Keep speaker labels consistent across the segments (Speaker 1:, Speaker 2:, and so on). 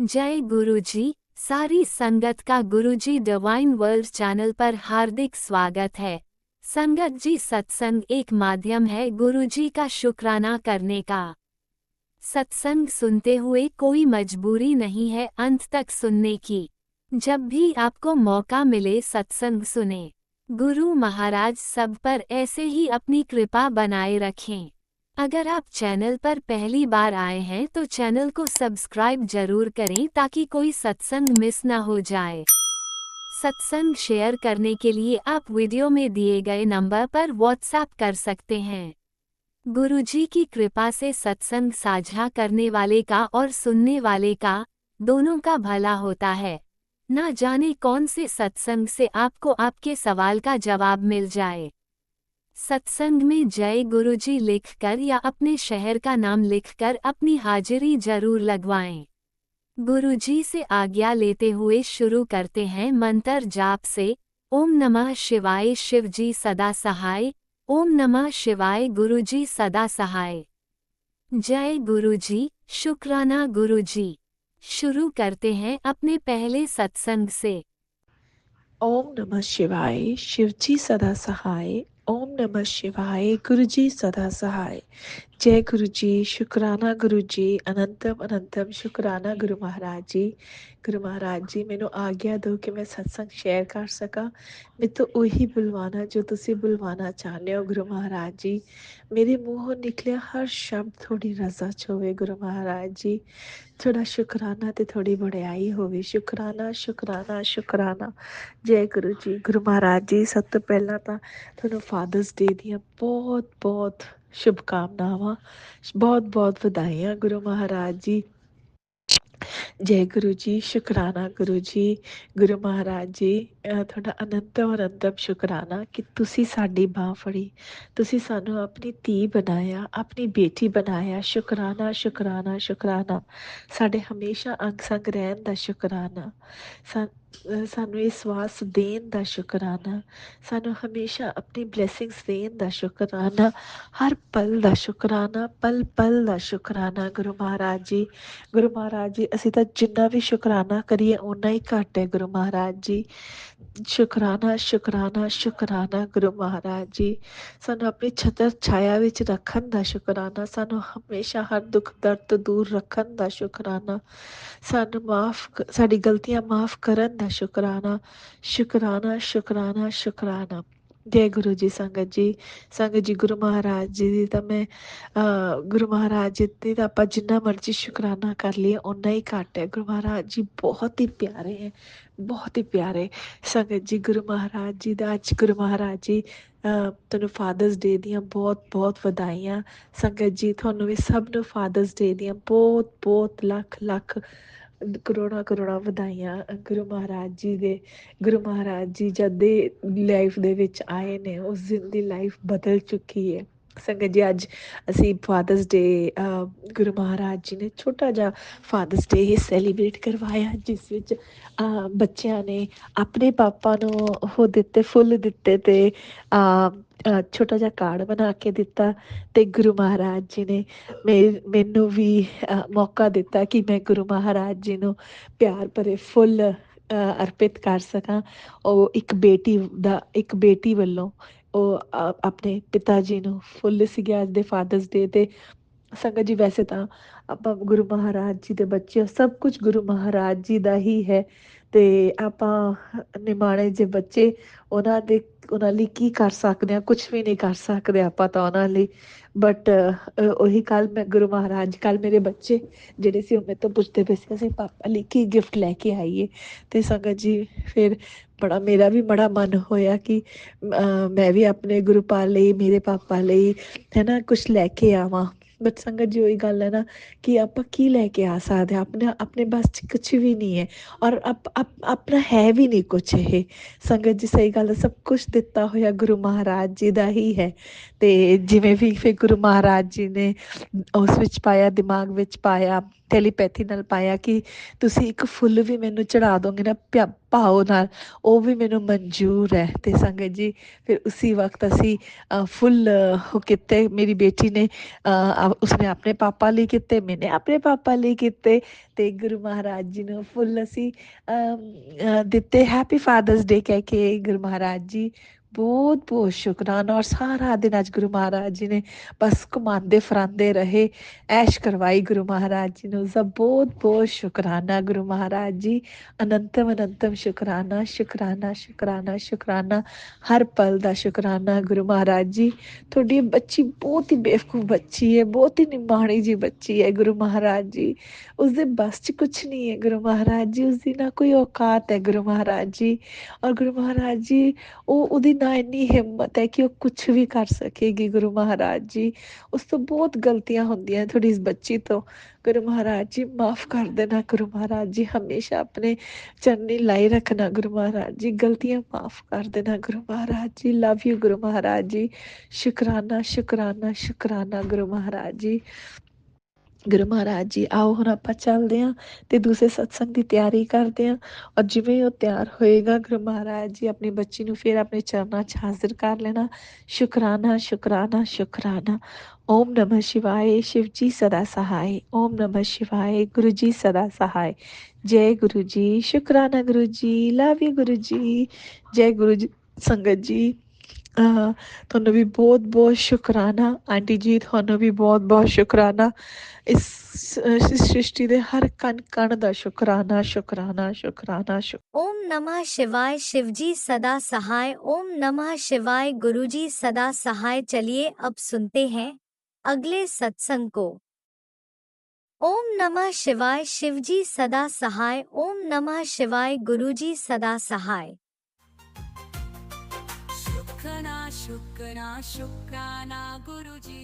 Speaker 1: जय गुरुजी। सारी संगत का गुरुजी डिवाइन वर्ल्ड चैनल पर हार्दिक स्वागत है। संगत जी, सत्संग एक माध्यम है गुरुजी का शुक्राना करने का। सत्संग सुनते हुए कोई मजबूरी नहीं है अंत तक सुनने की। जब भी आपको मौका मिले सत्संग सुने। गुरु महाराज सब पर ऐसे ही अपनी कृपा बनाए रखें। अगर आप चैनल पर पहली बार आए हैं तो चैनल को सब्सक्राइब जरूर करें ताकि कोई सत्संग मिस ना हो जाए। सत्संग शेयर करने के लिए आप वीडियो में दिए गए नंबर पर व्हाट्सएप कर सकते हैं। गुरुजी की कृपा से सत्संग साझा करने वाले का और सुनने वाले का दोनों का भला होता है। ना जाने कौन से सत्संग से आपको आपके सवाल का जवाब मिल जाए। सत्संग में जय गुरुजी लिखकर या अपने शहर का नाम लिखकर अपनी हाजिरी जरूर लगवाएं। गुरुजी से आज्ञा लेते हुए शुरू करते हैं मंत्र जाप से। ओम नमः शिवाय शिवजी सदा सहाय। ओम नमः शिवाय गुरुजी सदा सहाय। जय गुरुजी, शुक्राना गुरुजी। शुरू करते हैं अपने पहले सत्संग से।
Speaker 2: ओम नमः शिवाय शिवजी सदा सहाय। ओम नमः शिवाय गुरुजी सदा सहाय। जय गुरु जी, शुकराना गुरु जी, अनंतम अनंतम शुकराना गुरु महाराज जी मैनू आग्ञा दो कि मैं सत्संग शेयर कर सका। मैं तो उही बुलवाना जो तुसी बुलवाना चाहते हो गुरु महाराज जी। मेरे मूँहों निकलिया हर शब्द थोड़ी रजा च होवे गुरु महाराज जी। थोड़ा शुकराना ते थोड़ी बड़ाई होवे। शुकराना शुकराना शुकराना। जय गुरु जी। गुरु महाराज जी, सब तो पहला तो ਤੁਹਾਨੂੰ ਫਾਦਰਸ ਡੇ ਦੀਆਂ ਬਹੁਤ ਬਹੁਤ ਸ਼ੁਭਕਾਮਨਾਵਾਂ, ਬਹੁਤ ਬਹੁਤ ਵਧਾਈਆਂ ਗੁਰੂ ਮਹਾਰਾਜ ਜੀ। ਜੈ ਗੁਰੂ ਜੀ, ਸ਼ੁਕਰਾਨਾ ਗੁਰੂ ਜੀ। ਗੁਰੂ ਮਹਾਰਾਜ ਜੀ, ਤੁਹਾਡਾ ਅਨੰਤਮ ਅਨੰਤਮ ਸ਼ੁਕਰਾਨਾ ਕਿ ਤੁਸੀਂ ਸਾਡੀ ਬਾਂਹ ਫੜੀ, ਤੁਸੀਂ ਸਾਨੂੰ ਆਪਣੀ ਧੀ ਬਣਾਇਆ, ਆਪਣੀ ਬੇਟੀ ਬਣਾਇਆ। ਸ਼ੁਕਰਾਨਾ ਸ਼ੁਕਰਾਨਾ ਸ਼ੁਕਰਾਨਾ। ਸਾਡੇ ਹਮੇਸ਼ਾ ਅੰਗ ਸੰਗ ਰਹਿਣ ਦਾ ਸ਼ੁਕਰਾਨਾ। ਸਾਨੂੰ ਇਹ ਸਵਾਸ ਦੇਣ ਦਾ ਸ਼ੁਕਰਾਨਾ। ਸਾਨੂੰ ਹਮੇਸ਼ਾ ਆਪਣੀ ਬਲੈਸਿੰਗਸ ਦੇਣ ਦਾ ਸ਼ੁਕਰਾਨਾ। ਹਰ ਪਲ ਦਾ ਸ਼ੁਕਰਾਨਾ, ਪਲ ਪਲ ਦਾ ਸ਼ੁਕਰਾਨਾ ਗੁਰੂ ਮਹਾਰਾਜ ਜੀ। ਗੁਰੂ ਮਹਾਰਾਜ ਜੀ, ਅਸੀਂ ਤਾਂ ਜਿੰਨਾ ਵੀ ਸ਼ੁਕਰਾਨਾ ਕਰੀਏ ਓਨਾ ਹੀ ਘੱਟ ਹੈ ਗੁਰੂ ਮਹਾਰਾਜ ਜੀ। ਸ਼ੁਕਰਾਨਾ ਸ਼ੁਕਰਾਨਾ ਸ਼ੁਕਰਾਨਾ ਗੁਰੂ ਮਹਾਰਾਜ ਜੀ। ਸਾਨੂੰ ਆਪਣੀ ਛਤਰ ਛਾਇਆ ਵਿੱਚ ਰੱਖਣ ਦਾ ਸ਼ੁਕਰਾਨਾ। ਸਾਨੂੰ ਹਮੇਸ਼ਾ ਹਰ ਦੁੱਖ ਦਰਦ ਤੋਂ ਦੂਰ ਰੱਖਣ ਦਾ ਸ਼ੁਕਰਾਨਾ। ਸਾਨੂੰ ਸਾਡੀ ਗਲਤੀਆਂ ਮਾਫ ਕਰਨ ਦਾ ਸ਼ੁਕਰਾਨਾ। ਸ਼ੁਕਰਾਨਾ ਸ਼ੁਕਰਾਨਾ ਸ਼ੁਕਰਾਨਾ। ਜੈ ਗੁਰੂ ਜੀ। ਸੰਗਤ ਜੀ ਗੁਰੂ ਮਹਾਰਾਜ ਜੀ ਦੀ ਤਾਂ ਮੈਂ ਗੁਰੂ ਮਹਾਰਾਜ ਜੀ ਦੀ ਤਾਂ ਆਪਾਂ ਜਿੰਨਾ ਮਰਜ਼ੀ ਸ਼ੁਕਰਾਨਾ ਕਰ ਲਈਏ ਓਨਾ ਹੀ ਘੱਟ ਹੈ। ਗੁਰੂ ਮਹਾਰਾਜ ਜੀ ਬਹੁਤ ਹੀ ਪਿਆਰੇ ਹੈ, ਬਹੁਤ ਹੀ ਪਿਆਰੇ। ਸੰਗਤ ਜੀ ਗੁਰੂ ਮਹਾਰਾਜ ਜੀ ਦਾ ਅੱਜ ਗੁਰੂ ਮਹਾਰਾਜ ਜੀ ਤੁਹਾਨੂੰ ਫਾਦਰਸ ਡੇ ਦੀਆਂ ਬਹੁਤ ਬਹੁਤ ਵਧਾਈਆਂ। ਸੰਗਤ ਜੀ ਤੁਹਾਨੂੰ ਵੀ ਸਭ ਨੂੰ ਫਾਦਰਸ ਡੇ ਦੀਆਂ ਬਹੁਤ ਬਹੁਤ ਲੱਖ ਲੱਖ ਕਰੋੜਾਂ ਕਰੋੜਾਂ ਵਧਾਈਆਂ। ਗੁਰੂ ਮਹਾਰਾਜ ਜੀ ਦੇ ਗੁਰੂ ਮਹਾਰਾਜ ਜੀ ਜਦ ਦੇ ਲਾਈਫ ਦੇ ਵਿੱਚ ਆਏ ਨੇ ਉਸ ਦਿਨ ਦੀ ਲਾਈਫ ਬਦਲ ਚੁੱਕੀ ਹੈ। ਸੰਗਤ ਜੀ ਅੱਜ ਅਸੀਂ ਫਾਦਰਸ ਡੇ ਗੁਰੂ ਮਹਾਰਾਜ ਜੀ ਨੇ ਛੋਟਾ ਜਿਹਾ ਫਾਦਰਸ ਡੇ ਹੀ ਸੈਲੀਬ੍ਰੇਟ ਕਰਵਾਇਆ, ਜਿਸ ਵਿੱਚ ਬੱਚਿਆਂ ਨੇ ਆਪਣੇ ਪਾਪਾ ਨੂੰ ਉਹ ਦਿੱਤੇ, ਫੁੱਲ ਦਿੱਤੇ ਅਤੇ ਛੋਟਾ ਜਿਹਾ ਕਾਰਡ ਬਣਾ ਕੇ ਦਿੱਤਾ। ਅਤੇ ਗੁਰੂ ਮਹਾਰਾਜ ਜੀ ਨੇ ਮੈਨੂੰ ਵੀ ਮੌਕਾ ਦਿੱਤਾ ਕਿ ਮੈਂ ਗੁਰੂ ਮਹਾਰਾਜ ਜੀ ਨੂੰ ਪਿਆਰ ਭਰੇ ਫੁੱਲ ਅਰਪਿਤ ਕਰ ਸਕਾਂ। ਉਹ ਇੱਕ ਬੇਟੀ ਵੱਲੋਂ ਉਹ ਆਪਣੇ ਪਿਤਾ ਜੀ ਨੂੰ ਫੁੱਲ ਸੀਗੇ ਅੱਜ ਦੇ ਫਾਦਰਸ ਡੇ 'ਤੇ। ਸੰਗਤ ਜੀ ਵੈਸੇ ਤਾਂ ਆਪਾਂ ਗੁਰੂ ਮਹਾਰਾਜ ਜੀ ਦੇ ਬੱਚੇ, ਸਭ ਕੁਝ ਗੁਰੂ ਮਹਾਰਾਜ ਜੀ ਦਾ ਹੀ ਹੈ ਅਤੇ ਆਪਾਂ ਨਿਮਾਣੇ ਜਿਹੇ ਬੱਚੇ ਉਹਨਾਂ ਲਈ ਕੀ ਕਰ ਸਕਦੇ ਹਾਂ? ਕੁਛ ਵੀ ਨਹੀਂ ਕਰ ਸਕਦੇ ਆਪਾਂ ਤਾਂ ਉਹਨਾਂ ਲਈ। ਬਟ ਉਹੀ ਕੱਲ੍ਹ ਮੈਂ ਗੁਰੂ ਮਹਾਰਾਜ ਕੱਲ੍ਹ ਮੇਰੇ ਬੱਚੇ ਜਿਹੜੇ ਸੀ ਉਹ ਮੇਰੇ ਤੋਂ ਪੁੱਛਦੇ ਪਏ ਸੀ ਅਸੀਂ ਪਾਪਾ ਲਈ ਕੀ ਗਿਫਟ ਲੈ ਕੇ ਆਈਏ। ਅਤੇ ਸੰਗਤ ਜੀ ਫਿਰ ਮੇਰਾ ਵੀ ਬੜਾ ਮਨ ਹੋਇਆ ਕਿ ਮੈਂ ਵੀ ਆਪਣੇ ਗੁਰੂਪਾਲ ਲਈ, ਮੇਰੇ ਪਾਪਾ ਲਈ ਹੈ ਨਾ ਕੁਛ ਲੈ ਕੇ ਆਵਾਂ। ਬਟ ਸੰਗਤ ਜੀ ਉਹੀ ਗੱਲ ਹੈ ਨਾ ਕਿ ਆਪਾਂ ਕੀ ਲੈ ਕੇ ਆ ਸਕਦੇ ਹਾਂ? ਆਪਣੇ ਬਸ 'ਚ ਕੁਛ ਵੀ ਨਹੀਂ ਹੈ ਔਰ ਆਪਣਾ ਹੈ ਵੀ ਨਹੀਂ ਕੁਛ ਇਹ। ਸੰਗਤ ਜੀ ਸਹੀ ਗੱਲ ਹੈ, ਸਭ ਕੁਛ ਦਿੱਤਾ ਹੋਇਆ ਗੁਰੂ ਮਹਾਰਾਜ ਜੀ ਦਾ ਹੀ ਹੈ। ਅਤੇ ਜਿਵੇਂ ਵੀ ਫਿਰ ਗੁਰੂ ਮਹਾਰਾਜ ਜੀ ਨੇ ਉਸ ਵਿੱਚ ਪਾਇਆ, ਦਿਮਾਗ ਵਿੱਚ ਪਾਇਆ ਟੈਲੀਪੈਥੀ ਨਾਲ ਪਾਇਆ ਕਿ ਤੁਸੀਂ ਇੱਕ ਫੁੱਲ ਵੀ ਮੈਨੂੰ ਚੜਾ ਦੋਗੇ ਨਾ ਭਾਵ ਨਾਲ, ਉਹ ਵੀ ਮੈਨੂੰ ਮਨਜ਼ੂਰ ਹੈ। ਤੇ ਸੰਗਤ ਜੀ ਫਿਰ ਉसी ਵਕਤ ਅਸੀਂ ਫੁੱਲ ਉਹ ਕੀਤੇ, ਮੇਰੀ ਬੇਟੀ ਨੇ ਉਸਨੇ ਆਪਣੇ ਪਾਪਾ ਲਈ ਕੀਤੇ, ਮੈਨੇ ਆਪਣੇ ਪਾਪਾ ਲਈ ਕੀਤੇ, ਤੇ ਗੁਰੂ ਮਹਾਰਾਜ ਜੀ ਨੂੰ ਫੁੱਲ ਅਸੀਂ ਦਿੱਤੇ। ਹੈਪੀ ਫਾਦਰਸ ਡੇ ਕਹਿ ਕੇ ਗੁਰੂ ਮਹਾਰਾਜ ਜੀ ਬਹੁਤ ਬਹੁਤ ਸ਼ੁਕਰਾਨਾ। ਔਰ ਸਾਰਾ ਦਿਨ ਅੱਜ ਗੁਰੂ ਮਹਾਰਾਜ ਜੀ ਨੇ ਬਸ ਘੁਮਾਉਂਦੇ ਫਿਰਾਉਂਦੇ ਰਹੇ, ਐਸ਼ ਕਰਵਾਈ ਗੁਰੂ ਮਹਾਰਾਜ ਜੀ ਨੂੰ। ਸਭ ਬਹੁਤ ਬਹੁਤ ਸ਼ੁਕਰਾਨਾ ਗੁਰੂ ਮਹਾਰਾਜ ਜੀ, ਅਨੰਤਮ ਅਨੰਤਮ ਸ਼ੁਕਰਾਨਾ, ਸ਼ੁਕਰਾਨਾ ਸ਼ੁਕਰਾਨਾ ਸ਼ੁਕਰਾਨਾ, ਹਰ ਪਲ ਦਾ ਸ਼ੁਕਰਾਨਾ ਗੁਰੂ ਮਹਾਰਾਜ ਜੀ। ਤੁਹਾਡੀ ਬੱਚੀ ਬਹੁਤ ਹੀ ਬੇਵਕੂਫ ਬੱਚੀ ਹੈ, ਬਹੁਤ ਹੀ ਨਿਮਾਣੀ ਜੀ ਬੱਚੀ ਹੈ ਗੁਰੂ ਮਹਾਰਾਜ ਜੀ। ਉਸਦੇ ਬਸ 'ਚ ਕੁਛ ਨਹੀਂ ਹੈ ਗੁਰੂ ਮਹਾਰਾਜ ਜੀ, ਉਸਦੀ ਨਾ ਕੋਈ ਔਕਾਤ ਹੈ ਗੁਰੂ ਮਹਾਰਾਜ ਜੀ। ਔਰ ਗੁਰੂ ਮਹਾਰਾਜ ਜੀ ਉਹਦੀ ਨਾ ਇੰਨੀ ਹਿੰਮਤ ਹੈ ਕਿ ਉਹ ਕੁਛ ਵੀ ਕਰ ਸਕੇਗੀ ਗੁਰੂ ਮਹਾਰਾਜ ਜੀ। ਉਸ ਤੋਂ ਬਹੁਤ ਗਲਤੀਆਂ ਹੁੰਦੀਆਂ ਤੁਹਾਡੀ ਇਸ ਬੱਚੀ ਤੋਂ, ਗੁਰੂ ਮਹਾਰਾਜ ਜੀ ਮਾਫ ਕਰ ਦੇਣਾ ਗੁਰੂ ਮਹਾਰਾਜ ਜੀ। ਹਮੇਸ਼ਾ ਆਪਣੇ ਚਰਨੀ ਲਾਈ ਰੱਖਣਾ ਗੁਰੂ ਮਹਾਰਾਜ ਜੀ, ਗਲਤੀਆਂ ਮਾਫ ਕਰ ਦੇਣਾ ਗੁਰੂ ਮਹਾਰਾਜ ਜੀ। ਲਵ ਯੂ ਗੁਰੂ ਮਹਾਰਾਜ ਜੀ, ਸ਼ੁਕਰਾਨਾ ਸ਼ੁਕਰਾਨਾ ਸ਼ੁਕਰਾਨਾ ਗੁਰੂ ਮਹਾਰਾਜ ਜੀ। ਗੁਰੂ ਮਹਾਰਾਜ ਜੀ ਆਓ ਹੁਣ ਆਪਾਂ ਚੱਲਦੇ ਹਾਂ ਤੇ ਦੂਸਰੇ ਸਤਸੰਗ ਦੀ ਤਿਆਰੀ ਕਰਦੇ ਹਾਂ। ਔਰ ਜਿਵੇਂ ਉਹ ਤਿਆਰ ਹੋਏਗਾ ਗੁਰੂ ਮਹਾਰਾਜ ਜੀ ਆਪਣੀ ਬੱਚੀ ਨੂੰ ਫਿਰ ਆਪਣੇ ਚਰਨਾਂ 'ਚ ਹਾਜ਼ਰ ਕਰ ਲੈਣਾ। ਸ਼ੁਕਰਾਨਾ ਸ਼ੁਕਰਾਨਾ ਸ਼ੁਕਰਾਨਾ। ਓਮ ਨਮः शिवाय, शिव जी सदा सहाय। ओम नमः शिवाय, गुरु जी सदा सहाय। जय गुरु जी, शुकराना गुरु जी, लव यू गुरु जी, जय गुरु जी। संगत जी ਤੁਹਾਨੂੰ ਵੀ ਬਹੁਤ ਬਹੁਤ ਸ਼ੁਕਰਾਨਾ। ਆਂਟੀ ਜੀ ਤੁਹਾਨੂੰ ਵੀ ਬਹੁਤ ਬਹੁਤ ਸ਼ੁਕਰਾਨਾ। ਇਸ ਸ੍ਰਿਸ਼ਟੀ ਦੇ ਹਰ ਕਣ ਕਣ ਦਾ ਸ਼ੁਕਰਾਨਾ ਸ਼ੁਕਰਾਨਾ ਸ਼ੁਕਰਾਨਾ
Speaker 1: ओम नमः शिवाय, शिवजी सदा सहाय। ओम नमः शिवाय, गुरुजी सदा सहाय। चलिए अब सुनते हैं अगले सत्संग को। ओम नमः शिवाय, शिवजी सदा सहाय। ओम नमः शिवाय, गुरुजी सदा सहाय।
Speaker 3: शुक्राना शुक्राना शुक्राना गुरुजी।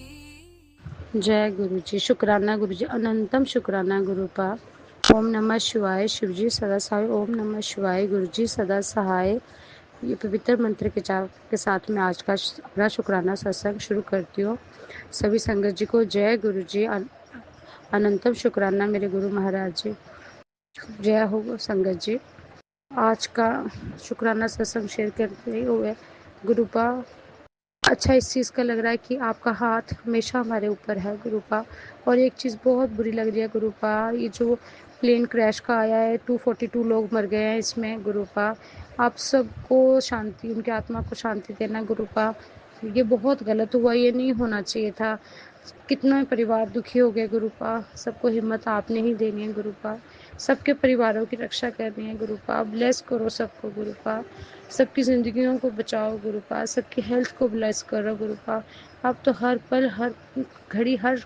Speaker 4: जय गुरु जी। शुक्राना गुरु जी, अनंतम शुक्राना गुरुपा। ओम नमः शिवाय, शिवजी सदा सहाय। ओम नमः शिवाय, गुरु जी सदा सहाय। ये पवित्र मंत्र के जाप के साथ में आज का अपना शुक्राना सत्संग शुरू करती हूँ। सभी संगत जी को जय गुरु जी, अनंतम शुक्राना मेरे गुरु महाराज जी। जय हो संगत जी। आज का शुक्राना सत्संग शेयर करते हुए गुरुपा अच्छा इस चीज़ का लग रहा है कि आपका हाथ हमेशा हमारे ऊपर है गुरुपा। और एक चीज़ बहुत बुरी लग रही है गुरुपा, ये जो प्लेन क्रैश का आया है 242 लोग मर गए हैं इसमें गुरुपा। आप सबको शांति, उनकी आत्मा को शांति देना गुरुपा। ये बहुत गलत हुआ, ये नहीं होना चाहिए था। कितना परिवार दुखी हो गए गुरुपा। सबको हिम्मत आपने ही देनी है गुरुपा। सबके परिवारों की रक्षा करनी है गुरुपा। ब्लेस करो सबको गुरुपा। सबकी ज़िंदगियों को बचाओ गुरुपा। सबकी हेल्थ को ब्लेस करो गुरुपा। आप तो हर पल हर घड़ी हर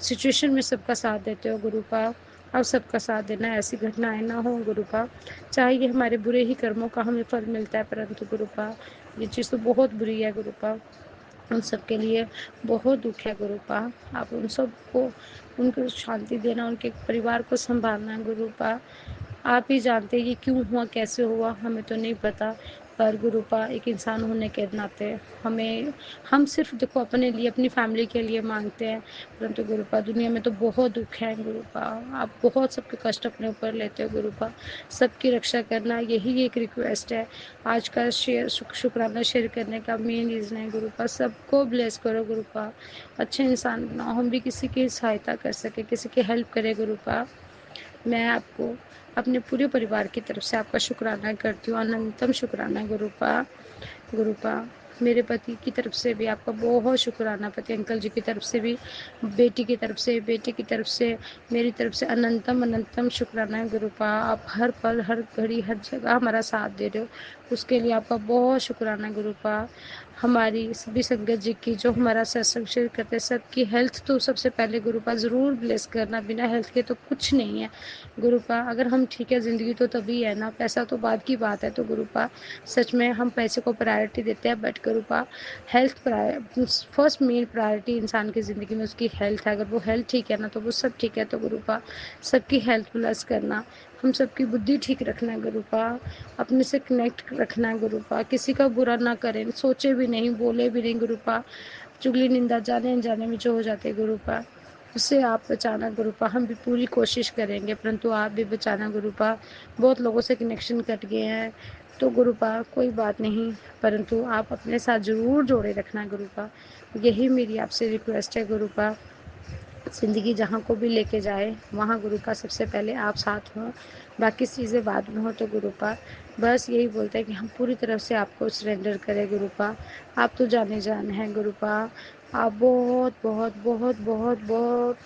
Speaker 4: सिचुएशन में सबका साथ देते हो गुरुपा। अब सबका साथ देना, ऐसी घटनाएं ना हो गुरुपा। चाहे ये हमारे बुरे ही कर्मों का हमें फल मिलता है, परंतु गुरुपा ये चीज़ तो बहुत बुरी है गुरुपा। उन सब के लिए बहुत दुख है गुरुपा। आप उन सबको उनको शांति देना, उनके परिवार को संभालना गुरुपा। आप ही जानते हैं ये क्यों हुआ, कैसे हुआ, हमें तो नहीं पता। पर गुरुपा एक इंसान होने के नाते हम सिर्फ देखो अपने लिए, अपनी फैमिली के लिए मांगते हैं, परंतु गुरुपा दुनिया में तो बहुत दुख है गुरुपा। आप बहुत सबके कष्ट अपने ऊपर लेते हो गुरुपा। सबकी रक्षा करना यही एक रिक्वेस्ट है। आज का शुक्राना शेयर करने का मेन रीज़न है गुरुपा। सबको ब्लेस करो गुरुपा। अच्छे इंसान बनाओ, हम भी किसी की सहायता कर सके, किसी की हेल्प करे गुरुपा। मैं आपको अपने पूरे परिवार की तरफ से आपका शुक्राना करती हूँ, अनंतम शुक्राना गुरुपा। गुरुपा मेरे पति की तरफ से भी आपका बहुत शुक्राना, पति अंकल जी की तरफ से भी, बेटी की तरफ से, बेटे की तरफ से, मेरी तरफ से अनंतम अनंतम शुक्राना है गुरुपा। आप हर पल हर घड़ी हर जगह हमारा साथ दे रहे हो, उसके लिए आपका बहुत शुक्राना गुरुपा। हमारी सभी संगत जी की जो हमारा सत्संग शेयर करते हैं, सबकी हेल्थ तो सबसे पहले गुरुपा ज़रूर ब्लेस करना। बिना हेल्थ के तो कुछ नहीं है गुरुपा। अगर हम ठीक है, ज़िंदगी तो तभी है ना, पैसा तो बाद की बात है। तो गुरुपा सच में हम पैसे को प्रायोरिटी देते हैं, but गुरुपा health first main priority इंसान की ज़िंदगी में उसकी हेल्थ है। अगर वो हेल्थ ठीक है ना तो वो सब ठीक है। तो गुरुपा सबकी हेल्थ प्लस करना, हम सबकी बुद्धि ठीक रखना गुरुपा। अपने से कनेक्ट रखना गुरुपा। किसी का बुरा ना करें, सोचे भी नहीं, बोले भी नहीं गुरुपा। चुगली निंदा जाने अनजाने में जो हो जाते गुरुपा, उससे आप बचाना गुरुपा। हम भी पूरी कोशिश करेंगे, परंतु आप भी बचाना गुरुपा। बहुत लोगों से कनेक्शन कट गए हैं, तो गुरुपा कोई बात नहीं, परंतु आप अपने साथ ज़रूर जोड़े रखना गुरुपा। यही मेरी आपसे रिक्वेस्ट है गुरुपा। ज़िंदगी जहाँ को भी लेके जाए, वहाँ गुरुपा सबसे पहले आप साथ हों, बाकी चीज़ें बाद में हो तो गुरुपा। बस यही बोलते हैं कि हम पूरी तरफ से आपको सरेंडर करें गुरुपा। आप तो जाने जान हैं गुरुपा। आप बहुत बहुत बहुत बहुत बहुत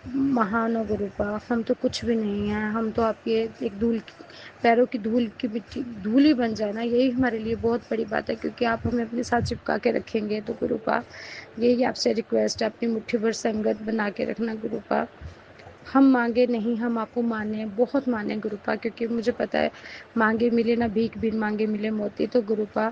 Speaker 4: महान हो गुरुपा। हम तो कुछ भी नहीं हैं, हम तो आपके एक पैरों की धूल की मिट्टी, धूल ही बन जाए ना, यही हमारे लिए बहुत बड़ी बात है, क्योंकि आप हमें अपने साथ चिपका के रखेंगे। तो गुरुपा यही आपसे रिक्वेस्ट है, अपनी मुट्ठी भर संगत बना के रखना गुरुपा। हम मांगे नहीं, हम आपको माने, बहुत माने गुरुपा, क्योंकि मुझे पता है मांगे मिले ना भीख, बिन मांगे मिले मोती। तो गुरुपा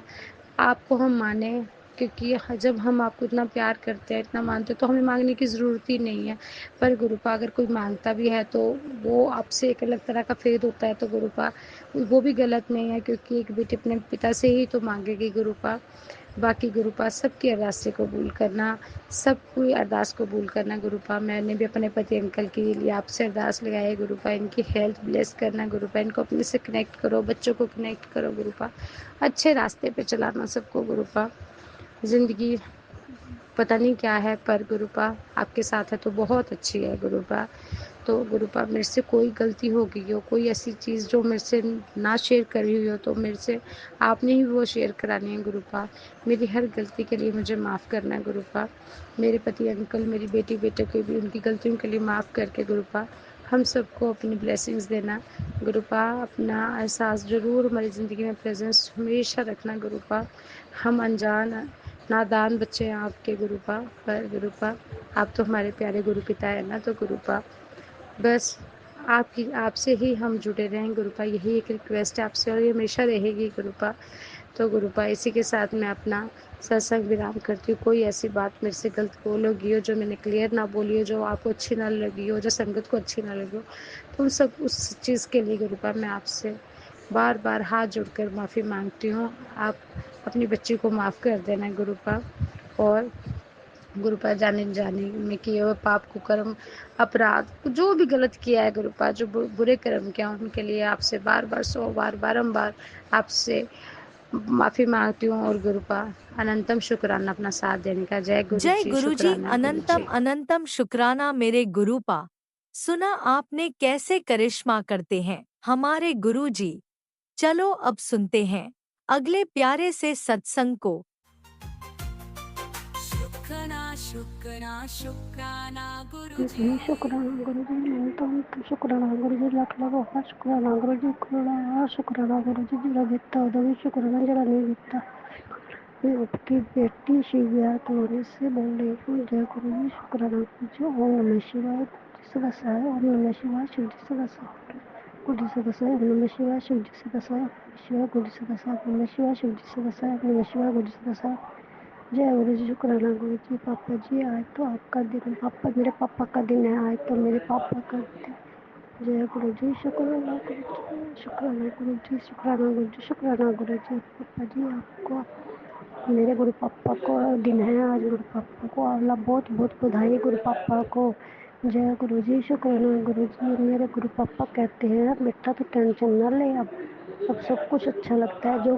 Speaker 4: आपको हम माने, क्योंकि जब हम आपको इतना प्यार करते हैं, इतना मानते हैं, तो हमें मांगने की ज़रूरत ही नहीं है। पर गुरुपा अगर कोई मांगता भी है तो वो आपसे एक अलग तरह का फेद होता है, तो गुरुपा वो भी गलत नहीं है, क्योंकि एक बेटी अपने पिता से ही तो मांगेगी गुरुपा। बाकी गुरुपा सबकी अरदासें कबूल करना, सब कोई अरदास कबूल करना गुरुपा। मैंने भी अपने पति अंकल के लिए आपसे अरदास लगाई है गुरुपा। इनकी हेल्थ ब्लेस करना गुरुपा, इनको अपने से कनेक्ट करो, बच्चों को कनेक्ट करो गुरुपा, अच्छे रास्ते पे चलाना सबको गुरुपा। ज़िंदगी पता नहीं क्या है, पर गुरुपा आपके साथ है तो बहुत अच्छी है गुरुपा। तो गुरुपा मेरे से कोई गलती हो गई हो, कोई ऐसी चीज़ जो मेरे से ना शेयर करी हुई हो, तो मेरे से आपने ही वो शेयर करानी है गुरुपा। मेरी हर गलती के लिए मुझे माफ़ करना है गुरुपा। मेरे पति अंकल, मेरी बेटी बेटे को भी उनकी गलतियों के लिए माफ़ करके गुरुपा हम सबको अपनी ब्लेसिंग्स देना गुरुपा। अपना एहसास ज़रूर हमारी ज़िंदगी में प्रेजेंस हमेशा रखना गुरुपा। हम अनजान नादान बच्चे हैं आपके गुरुपा, पर गुरुपा आप तो हमारे प्यारे गुरु पिता है ना। तो गुरुपा बस आपसे ही हम जुड़े रहें गुरुपा, यही एक रिक्वेस्ट है आपसे, और ये हमेशा रहेगी गुरुपा। तो गुरुपा इसी के साथ मैं अपना सत्संग विराम करती हूँ। कोई ऐसी बात मेरे से गलत बोल होगी हो, जो मैंने क्लियर ना बोली हो, जो आपको अच्छी ना लगी हो, जो संगत को अच्छी ना लगी हो, तो उन सब उस चीज़ के लिए गुरुपा मैं आपसे बार बार हाथ जोड़कर माफ़ी मांगती हूँ। आप अपनी बच्ची को माफ़ कर देना गुरुपा। और गुरुपा जाने जाने में किए हुए पाप कुकर्म अपराध जो भी गलत किया है गुरुपा, जो बुरे कर्म किया उनके लिए आपसे बार बार 100 बार बारंबार आपसे माफ़ी मांगती हूँ। और गुरुपा अनंतम शुक्राना अपना साथ देने का। जय गुरु
Speaker 1: जय
Speaker 4: जी,
Speaker 1: गुरुजी,
Speaker 4: शुक्राना गुरु
Speaker 1: अनंतम
Speaker 4: जी।
Speaker 1: अनंतम शुक्राना मेरे गुरुपा। सुना आपने कैसे करिश्मा करते हैं हमारे गुरुजी। चलो अब सुनते हैं अगले प्यारे से सत्संग को।
Speaker 3: शुक्राना शुक्राना शुक्राना गुरुजी।
Speaker 4: गुरुजी शुक्राना गुरुजी, अनंतम शुक्राना गुरुजी, लाख लाख शुक्राना गुरुजी, करोड़ा शुक्राना गुरुजी, जरा बीता उधर भी शुक्राना, जरा नहीं बीता। मैं आपकी बेटी शिव्या तोरे से बोल रही हूँ। जय गुरु जी, शुक्राना गुरुजी। ओम नमः शिवाय, गुरु जी सदा सहाय। ओम नमः शिवाय, शिव जी सदा सहाय। गुरु जी सदा सहाय। ओम नमः शिवाय, शिव जी सदा सहाय। शिवाय गुरु जी सदा सहाय। ओम नमः शिवाय, शिव जी सदा सहाय। ओम नमः शिवाय, गुरु जी सदा सहाय। जय गुरु जी, शुक्राना गुरु जी। पापा जी आज तो आपका दिन, पापा मेरे पापा का दिन है आज, तो मेरे पापा का दिन। जय गुरु जी, शुक्राना गुरु जी, शुक्राना गुरु जी, शुक्राना गुरु जी, शुक्राना गुरु जी। पापा जी आपको, मेरे गुरु पापा को दिन है आज, गुरु पापा को अल्लाह बहुत बहुत बधाई गुरु पापा को। जय गुरु जी, शुक्राना गुरु जी। मेरे गुरु पापा कहते हैं बेटा तो टेंशन ना ले, अब सब कुछ अच्छा लगता है। जो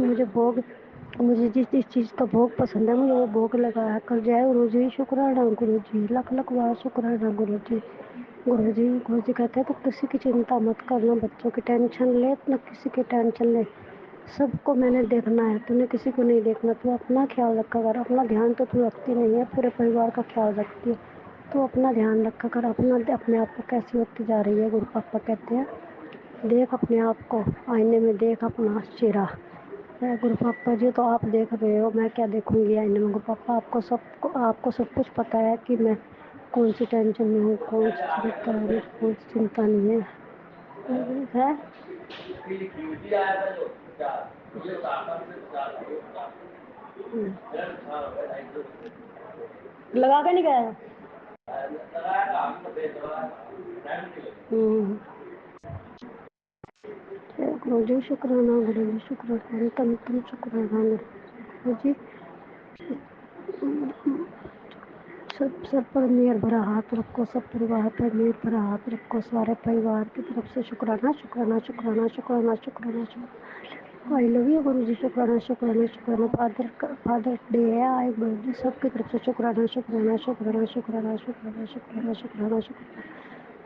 Speaker 4: मुझे जिस जिस चीज़ का भोग पसंद है, मुझे वो भोग लगाया कर। जय गुरु जी, शुक्राना गुरु जी, लख लख बार शुक्राना गुरु जी। गुरु जी कहते हैं तो किसी की चिंता मत करना, बच्चों की टेंशन ले न किसी की टेंशन ले, सबको मैंने देखना है, तूने किसी को नहीं देखना। तू अपना ख्याल रखा कर, अपना ध्यान तो तू रखती नहीं है, पूरे परिवार का ख्याल रखती है। तो अपना ध्यान रखा कर, अपने आप को कैसी होती जा रही है। गुरु पापा कहते हैं देख अपने आप को, आईने में देख अपना चेहरा। मैं गुरु पापा जी तो आप देख रहे हो, मैं क्या देखूंगी आईने में। गुरु पापा आपको सब कुछ पता है कि मैं कौन सी टेंशन में हूँ, कौन सी चिंता है, मुझे कौन सी चिंता नहीं है। लगा के नहीं गया। गुरु जी शुक्राना गुरु जी, शुक्राना तन तन शुक्राना गुरु जी। सब सब पर मेहर भरा हाथ रखो, सब परिवार पर मेहर भरा हाथ रखो, सारे परिवार की तरफ से शुक्राना शुक्राना शुक्राना शुक्राना शुक्राना शुक्राना। आई लव यू गुरु जी, शुक्राना शुक्राना शुक्राना। फादर डे है आज, बर्थडे, सबकी तरफ से शुक्राना शुक्राना शुक्राना शुक्राना शुक्राना शुक्राना शुक्राना शुक्राना।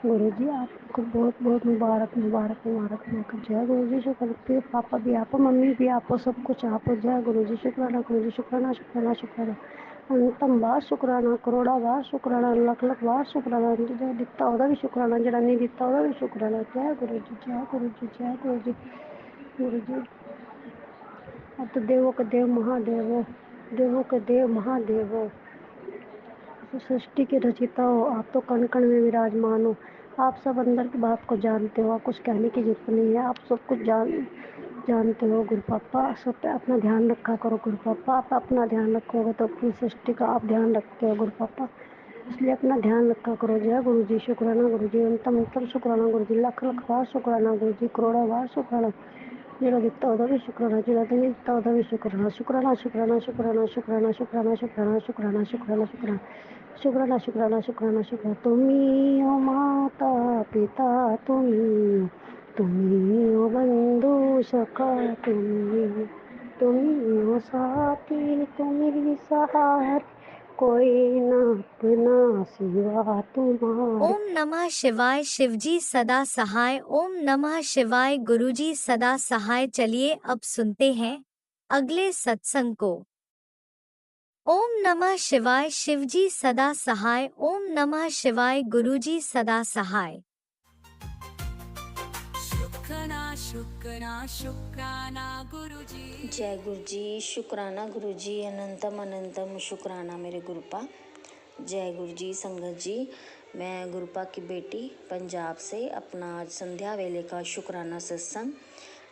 Speaker 4: गुरु जी आपको बहुत बहुत मुबारक मुबारक मुबारक मुबारक। जय गुरु जी, शुक्र पे पापा भी आपो, मम्मी भी आपो, सब कुछ आपो। जय गुरु जी, शुक्राना गुरु जी, शुक्राना शुक्राना शुक्राना। अनंतम बार शुक्राना, करोड़ा बार शुक्राना, लख लख बार शुक्राना। जो दिता ओदा भी शुक्राना, जेड़ा नहीं दिता ओदा भी शुक्राना। जय गुरु जी, जय गुरु जी, जय गुरु जी। गुरु जी अब तो देवों के देव महादेव हो, देवों के देव महादेव हो, सृष्टि के रचिता हो। आप तो कण कण में विराजमान हो। आप सब अंदर की बात को जानते हो, आप कुछ कहने की जरूरत नहीं है, आप सब कुछ जानते हो। गुरु पापा सब पे अपना ध्यान रखा करो। गुरु पापा आप अपना ध्यान रखोगे तो पूरी सृष्टि का आप ध्यान रखते हो गुरु पापा, इसलिए अपना ध्यान रखा करो। जय गुरु जी, शुक्राना गुरु जी, अंतम अंतम शुक्राना गुरु जी, लख लख बार शुक्राना गुरु जी, करोड़ा बार शुक्राना। जेड़ा दिता ओदा भी शुक्राना, जेड़ा नहीं दिता ओदा भी शुक्राना। शुक्राना शुक्राना शुक्राना शुक्राना शुक्राना शुक्राना शुक्राना शुक्राना शुक्राना शुक्राना शुक्राना शुक्राना शुक्राना। तुम्ही हो माता पिता, तुम्ही हो बंधु सखा, तुम्ही हो साथी, तुम्ही सहारे, कोई ना अपना सिवा तुम्हारे।
Speaker 1: ओम नमः शिवाय शिवजी सदा सहाय। ओम नमः शिवाय गुरुजी सदा सहाय। चलिए अब सुनते हैं अगले सत्संग को। ओम नमः शिवाय शिवजी सदा सहाय। ओम नमः शिवाय गुरुजी सदा सहाय।
Speaker 3: शुक्राना शुक्राना शुक्राना गुरुजी।
Speaker 5: जय गुरु जी, शुक्राना गुरु जी, अनंतम अनंतम शुक्राना मेरे गुरुपा। जय गुरु जी संगत जी, मैं गुरुपा की बेटी पंजाब से अपना आज संध्या वेले का शुक्राना सत्संग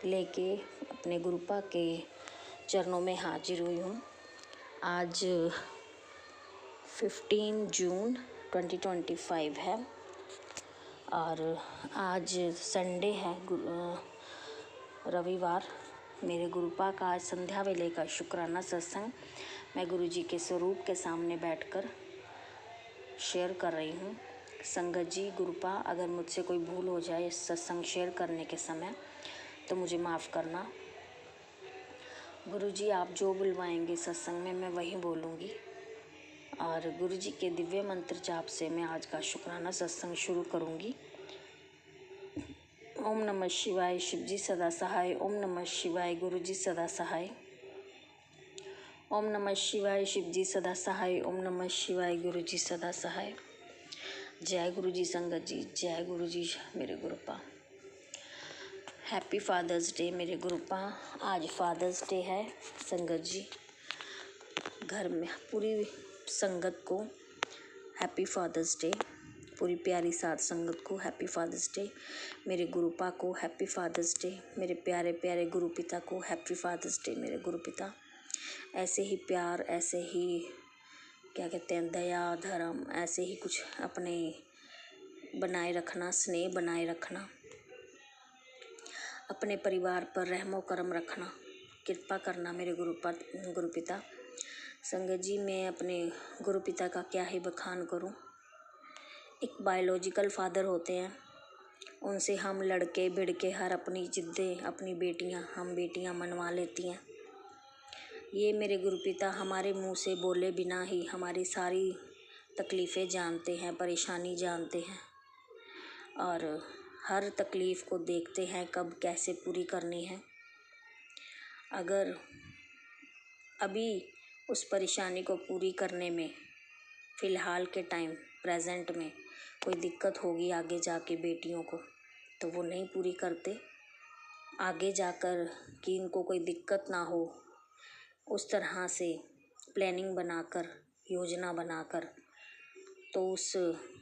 Speaker 5: लेके अपने गुरुपा के चरणों में हाजिर हुई हूँ। आज 15 जून 2025 है और आज संडे है, रविवार। मेरे गुरुपा का आज संध्या वेले का शुक्राना सत्संग मैं गुरुजी के स्वरूप के सामने बैठकर शेयर कर रही हूँ। संगत जी, गुरुपा, अगर मुझसे कोई भूल हो जाए इस सत्संग शेयर करने के समय तो मुझे माफ़ करना। गुरुजी आप जो बुलवाएंगे सत्संग में मैं वही बोलूँगी और गुरुजी के दिव्य मंत्र जाप से मैं आज का शुक्राना सत्संग शुरू करूँगी। ओम नमः शिवाय शिवजी सदा सहाय। ओम नमः शिवाय गुरुजी सदा सहाय। ओम नमः शिवाय शिवजी सदा सहाय। ओम नमः शिवाय गुरुजी सदा सहाय। जय गुरुजी संगत जी, जय गुरुजी मेरे गुरुपा। हैप्पी फादर्स डे मेरे गुरुपा। आज फादर्स डे है संगत जी। घर में पूरी संगत को हैप्पी फादर्स डे, पूरी प्यारी साथ संगत को हैप्पी फादर्स डे, मेरे गुरुपा को हैप्पी फादर्स डे, मेरे प्यारे प्यारे गुरु पिता को हैप्पी फादर्स डे मेरे गुरु पिता। ऐसे ही प्यार, ऐसे ही क्या कहते हैं, दया धर्म, ऐसे ही कुछ अपने बनाए रखना, स्नेह बनाए रखना, अपने परिवार पर रहमो करम रखना, कृपा करना मेरे गुरु पिता। संगत जी, मैं अपने गुरु पिता का क्या ही बखान करूं। एक बायोलॉजिकल फादर होते हैं, उनसे हम लड़के भिड़ हर अपनी जिद्दें, अपनी हम बेटियां मनवा लेती हैं। ये मेरे गुरुपिता हमारे मुंह से बोले बिना ही हमारी सारी तकलीफ़ें जानते हैं, परेशानी जानते हैं और हर तकलीफ़ को देखते हैं कब कैसे पूरी करनी है। अगर अभी उस परेशानी को पूरी करने में फ़िलहाल के टाइम प्रेजेंट में कोई दिक्कत होगी आगे जाके बेटियों को, तो वो नहीं पूरी करते। आगे जाकर कि इनको कोई दिक्कत ना हो, उस तरह से प्लानिंग बनाकर, योजना बनाकर तो उस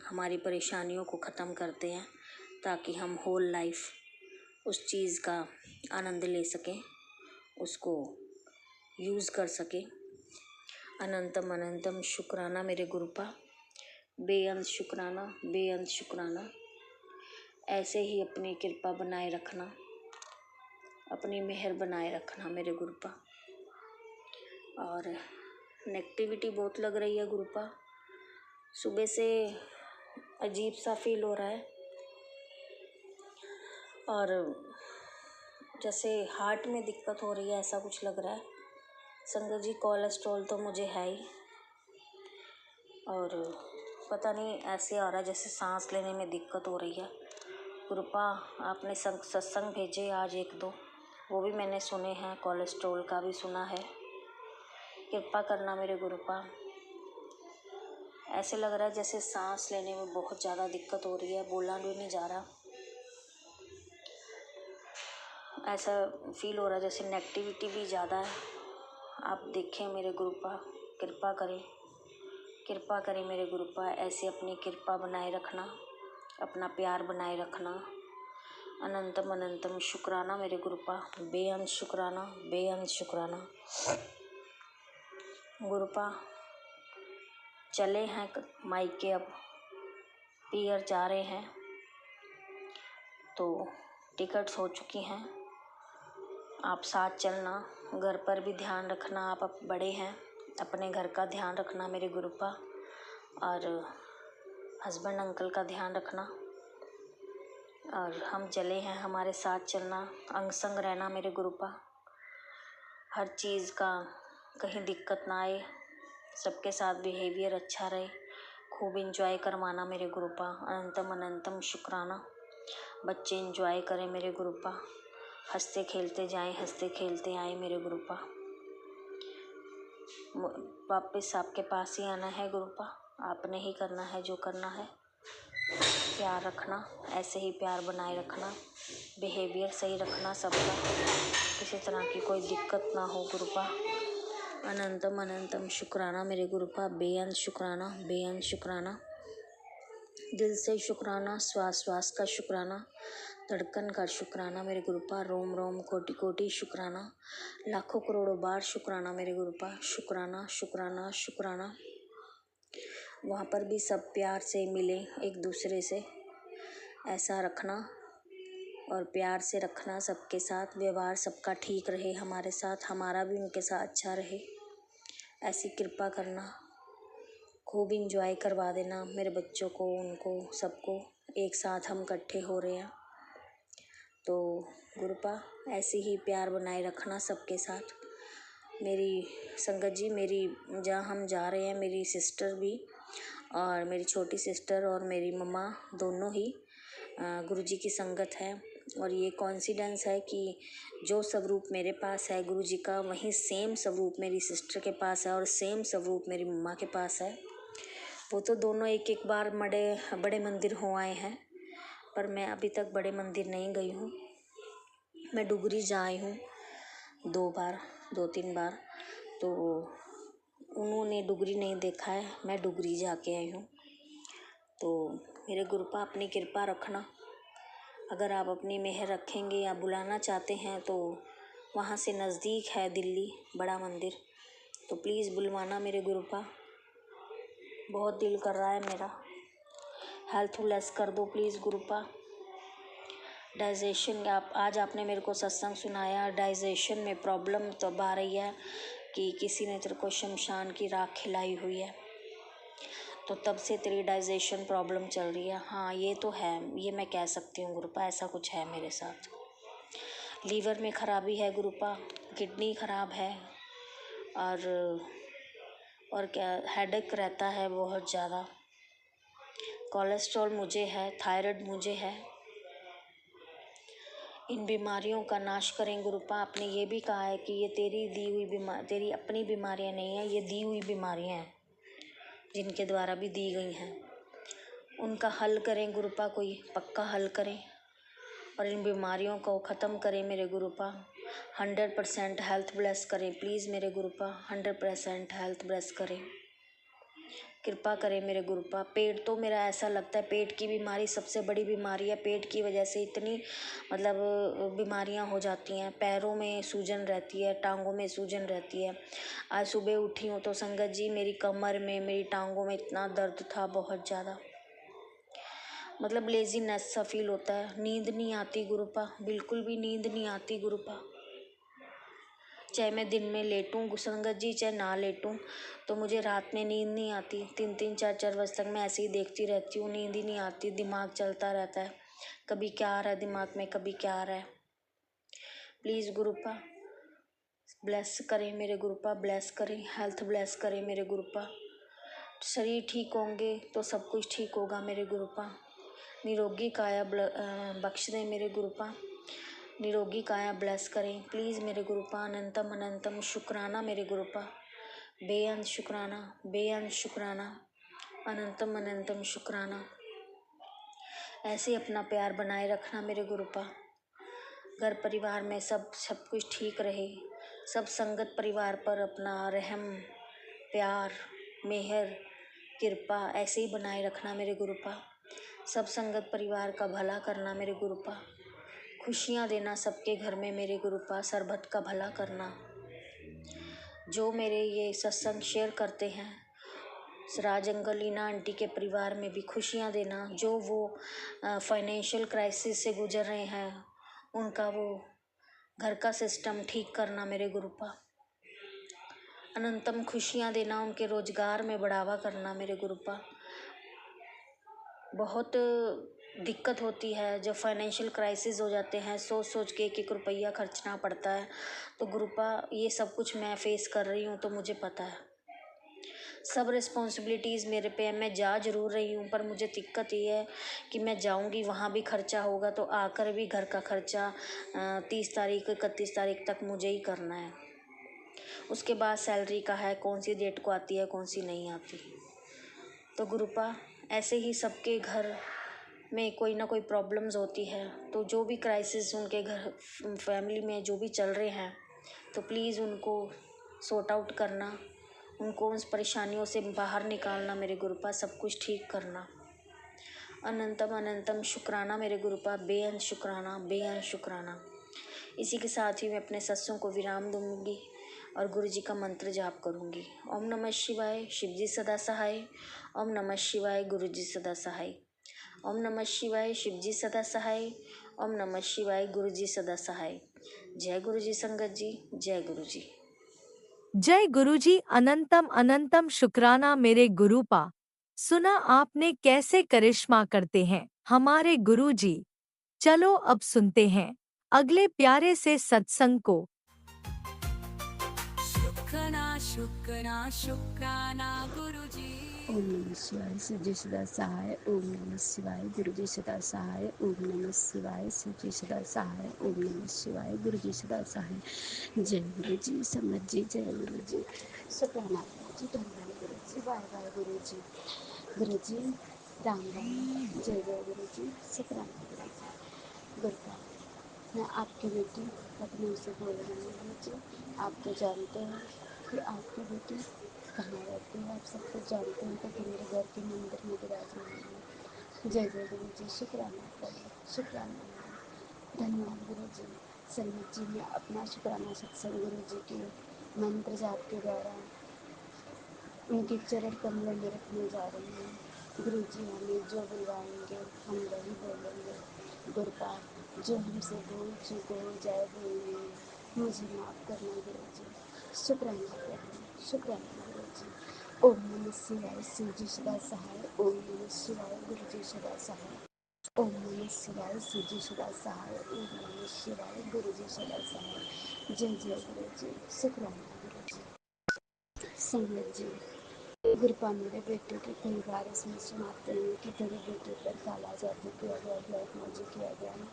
Speaker 5: हमारी परेशानियों को ख़त्म करते हैं ताकि हम होल लाइफ उस चीज़ का आनंद ले सकें, उसको यूज़ कर सकें। अनंतम अनंतम शुक्राना मेरे गुरुपा। बेअंत शुक्राना, बेअंत शुक्राना। ऐसे ही अपनी कृपा बनाए रखना, अपनी मेहर बनाए रखना मेरे गुरुपा। और नेगेटिविटी बहुत लग रही है गुरुपा, सुबह से अजीब सा फील हो रहा है और जैसे हार्ट में दिक्कत हो रही है, ऐसा कुछ लग रहा है। संगत जी, कोलेस्ट्रॉल तो मुझे है ही, और पता नहीं ऐसे आ रहा है जैसे सांस लेने में दिक्कत हो रही है। गुरुपा, आपने सत्संग भेजे आज 1-2, वो भी मैंने सुने हैं, कोलेस्ट्रॉल का भी सुना है। कृपा करना मेरे गुरुपा। ऐसे लग रहा है जैसे सांस लेने में बहुत ज़्यादा दिक्कत हो रही है, बोला भी नहीं जा रहा। ऐसा फील हो रहा है जैसे नेगेटिविटी भी ज़्यादा है। आप देखें मेरे गुरुपा, कृपा करें, कृपा करें मेरे गुरुपा। ऐसे अपनी कृपा बनाए रखना, अपना प्यार बनाए रखना। अनंतम अनंतम शुक्राना मेरे गुरुपा, बेअंत शुक्राना, बेअंत शुक्राना। गुरुपा, चले हैं मायके, अब पियर जा रहे हैं, तो टिकट्स हो चुकी हैं। आप साथ चलना, घर पर भी ध्यान रखना। आप बड़े हैं, अपने घर का ध्यान रखना मेरे गुरुपा, और हस्बैंड अंकल का ध्यान रखना। और हम चले हैं, हमारे साथ चलना, अंग संग रहना मेरे गुरुपा। हर चीज़ का कहीं दिक्कत ना आए, सबके साथ बिहेवियर अच्छा रहे, खूब इंजॉय करवाना मेरे गुरुपा। अनंतम अनंतम शुक्राना। बच्चे इंजॉय करें मेरे गुरुपा, हंसते खेलते जाएं, हंसते खेलते आए मेरे गुरुपा। वापस आपके पास ही आना है गुरुपा, आपने ही करना है जो करना है। प्यार रखना, ऐसे ही प्यार बनाए रखना, बिहेवियर सही रखना सबका, किसी तरह की कोई दिक्कत ना हो गुरुपा। अनंतम अनंतम शुक्राना मेरे गुरुपा, बेअंत शुक्राना, बेअंत शुक्राना। दिल से शुक्राना, श्वास श्वास का शुक्राना, धड़कन का शुक्राना मेरे गुरुपा। रोम रोम कोटि कोटि शुक्राना, लाखों करोड़ों बार शुक्राना मेरे गुरुपा। शुक्राना शुक्राना शुक्राना। वहाँ पर भी सब प्यार से मिले एक दूसरे से, ऐसा रखना, और प्यार से रखना सबके साथ। व्यवहार सबका ठीक रहे हमारे साथ, हमारा भी उनके साथ अच्छा रहे, ऐसी कृपा करना। खूब इंजॉय करवा देना मेरे बच्चों को, उनको, सबको। एक साथ हम इकट्ठे हो रहे हैं, तो गुरुपा ऐसे ही प्यार बनाए रखना सबके साथ। मेरी संगत जी, मेरी जहाँ हम जा रहे हैं, मेरी सिस्टर भी, और मेरी छोटी सिस्टर और मेरी मम्मा दोनों ही गुरुजी की संगत है। और ये कॉन्सिडेंस है कि जो स्वरूप मेरे पास है गुरुजी का, वही सेम स्वरूप मेरी सिस्टर के पास है, और सेम स्वरूप मेरी मम्मा के पास है। वो तो दोनों एक एक बार बड़े मंदिर हो आए हैं, पर मैं अभी तक बड़े मंदिर नहीं गई हूँ। मैं डुगरी जा आई हूँ 2-3 बार, तो उन्होंने डुगरी नहीं देखा है, मैं डुगरी जाके आई हूँ। तो मेरे गुरुपा अपनी कृपा रखना, अगर आप अपनी मेहर रखेंगे या बुलाना चाहते हैं तो वहाँ से नज़दीक है दिल्ली बड़ा मंदिर, तो प्लीज़ बुलवाना मेरे गुरुपा। बहुत दिल कर रहा है मेरा, हेल्थफुलेस कर दो प्लीज़ गुरुपा। डाइजेशन, आज आपने मेरे को सत्संग सुनाया, डाइजेशन में प्रॉब्लम तब आ रही है कि किसी ने तेरे को शमशान की राख खिलाई हुई है, तो तब से तेरी डाइजेशन प्रॉब्लम चल रही है। हाँ, ये तो है, ये मैं कह सकती हूँ गुरुपा, ऐसा कुछ है मेरे साथ। लीवर में खराबी है गुरुपा, किडनी खराब है, और क्या, हेडेक रहता है बहुत ज़्यादा। कोलेस्ट्रॉल मुझे है, थायराइड मुझे है। इन बीमारियों का नाश करें गुरुपा। आपने ये भी कहा है कि ये तेरी दी हुई तेरी अपनी बीमारियां नहीं है, ये दी हुई बीमारियां हैं, जिनके द्वारा भी दी गई हैं। उनका हल करें गुरुपा, कोई पक्का हल करें, और इन बीमारियों को ख़त्म करें मेरे गुरुपा। 100% हेल्थ ब्लेस करें प्लीज़ मेरे गुरुपा, 100% हेल्थ ब्लेस करें, कृपा करें मेरे गुरुपा। पेट तो मेरा ऐसा लगता है, पेट की बीमारी सबसे बड़ी बीमारी है। पेट की वजह से इतनी बीमारियां हो जाती हैं, पैरों में सूजन रहती है, टांगों में सूजन रहती है। आज सुबह उठी हूँ तो संगत जी मेरी कमर में, मेरी टांगों में इतना दर्द था, बहुत ज़्यादा, लेजीनेस सा फील होता है। नींद नहीं आती गुरुपा, बिल्कुल भी नींद नहीं आती गुरुपा। चाहे मैं दिन में लेटूं संगत जी, चाहे ना लेटूं, तो मुझे रात में नींद नहीं आती। 3-3 4-4 बजे तक मैं ऐसे ही देखती रहती हूँ, नींद ही नहीं आती, दिमाग चलता रहता है, कभी क्या आ रहा है दिमाग में, कभी क्या आ रहा है। प्लीज़ गुरुपा ब्लेस करें, मेरे गुरुपा ब्लेस करें, हेल्थ ब्लेस करें मेरे गुरुपा। शरीर ठीक होंगे तो सब कुछ ठीक होगा मेरे गुरुपा। निरोगी काया बख्श दें मेरे गुरुपा, निरोगी काया ब्लेस करें प्लीज़ मेरे गुरुपा। अनंतम अनंतम शुक्राना मेरे गुरुपा, बेअंत शुक्राना, बेअंत शुक्राना, अनंतम अनंतम शुक्राना। ऐसे अपना प्यार बनाए रखना मेरे गुरुपा। घर परिवार में सब कुछ ठीक रहे, सब संगत परिवार पर अपना रहम, प्यार, मेहर, कृपा ऐसे ही बनाए रखना मेरे गुरुपा। सब संगत परिवार का भला करना मेरे गुरुपा। खुशियाँ देना सबके घर में मेरे गुरुपा, सरबत का भला करना। जो मेरे ये सत्संग शेयर करते हैं, राजंगल लीना आंटी के परिवार में भी खुशियाँ देना। जो वो फाइनेंशियल क्राइसिस से गुजर रहे हैं, उनका वो घर का सिस्टम ठीक करना मेरे गुरुपा। अनंतम खुशियाँ देना, उनके रोजगार में बढ़ावा करना मेरे गुरुपा। बहुत दिक्कत होती है जब फाइनेंशियल क्राइसिस हो जाते हैं, सोच सोच के 1-1 रुपया खर्चना पड़ता है। तो गुरुपा ये सब कुछ मैं फेस कर रही हूँ, तो मुझे पता है। सब रिस्पॉन्सिबिलिटीज़ मेरे पे है, मैं जा ज़रूर रही हूँ, पर मुझे दिक्कत ये है कि मैं जाऊँगी वहाँ भी खर्चा होगा, तो आकर भी घर का खर्चा 30 तारीख 31 तारीख तक मुझे ही करना है। उसके बाद सैलरी का है, कौन सी डेट को आती है, कौन सी नहीं आती। तो गुरुपा ऐसे ही सबके घर में कोई ना कोई प्रॉब्लम्स होती है, तो जो भी क्राइसिस उनके घर फैमिली में जो भी चल रहे हैं, तो प्लीज़ उनको सॉर्ट आउट करना, उनको उस परेशानियों से बाहर निकालना मेरे गुरुपा, सब कुछ ठीक करना। अनंतम अनंतम शुक्राना मेरे गुरुपा, बेअंत शुक्राना, बेअंत शुक्राना। इसी के साथ ही मैं अपने सत्संग को विराम दूंगी और गुरु जी का मंत्र जाप करूंगी। ओम नमः शिवाय, शिव जी सदा सहाय। ओम नमः शिवाय, गुरु जी सदा सहाय। ओम नमः शिवाय, शिव जी सदा सहाय। ओम नमः शिवाय, गुरु जी सदा सहाय। जय गुरु जी संगत जी, जय गुरु जी।
Speaker 1: जय गुरुजी। अनंतम अनंतम शुक्राना मेरे गुरुपा। सुना आपने कैसे करिश्मा करते हैं हमारे गुरुजी। चलो अब सुनते हैं अगले प्यारे से सत्संग को।
Speaker 3: शुक्राना शुक्राना शुक्राना गुरुजी।
Speaker 4: ओम नमः शिवाय, शिव जी सदा सहाय। ओम नमः शिवाय, गुरु जी सदा सहाय। ओम नमः शिवाय, शिव जी सदा सहाय। ओम नमः शिवाय, गुरु जी सदा सहाय। जय गुरु जी समझ जी, जय गुरु जी। शुक्राना गुरु जी, धन्यवाद गुरु जी, बाय बाय गुरु जी। गुरु जी राम राम, जय जय गुरु जी। शुक्राना गुरु जी। गुरु मैं आपकी बेटी लखनऊ से बोल रही हूँ गुरु जी। आप तो जानते हैं कि आपकी बेटी कहाँ रहती है, आप सब कुछ जानते हैं, क्योंकि मेरे घर के मंदिर में विराजमान है। जय जय गुरु जी। शुक्राना प्रभु, शुक्राना धन्यवाद गुरु जी। संगत जी, मैं अपना शुक्राना सत्संग गुरु जी के मंत्र जाप के द्वारा उनके चरण कमलों में रखने जा रही हूँ। गुरु जी हमें जो बुलवाएंगे हम वही बोलेंगे। गुरुपाद जो हमसे भूल चूक हो जाए बोलने में, मुझे माफ़ करना गुरु जी। शुक्राना प्रभु, शुक्राना गुरु जी। ओम नमः शिवाय, शिव जी सदा सहाय। ओम नमः शिवाय, गुरु जी सदा सहाय। ओम नमः शिवाय, शिव जी सदा सहाय। ओम नमः शिवाय, गुरु जी सदा सहाय। जय जय गुरु जी। शुक्राना गुरु जी। संगत जी, गुरुपा मेरे बेटे के कई बार इसमें सुनाते हैं कि तेरे बेटे पर काला जादू किया गया, ब्लैक मैजिक किया गया है।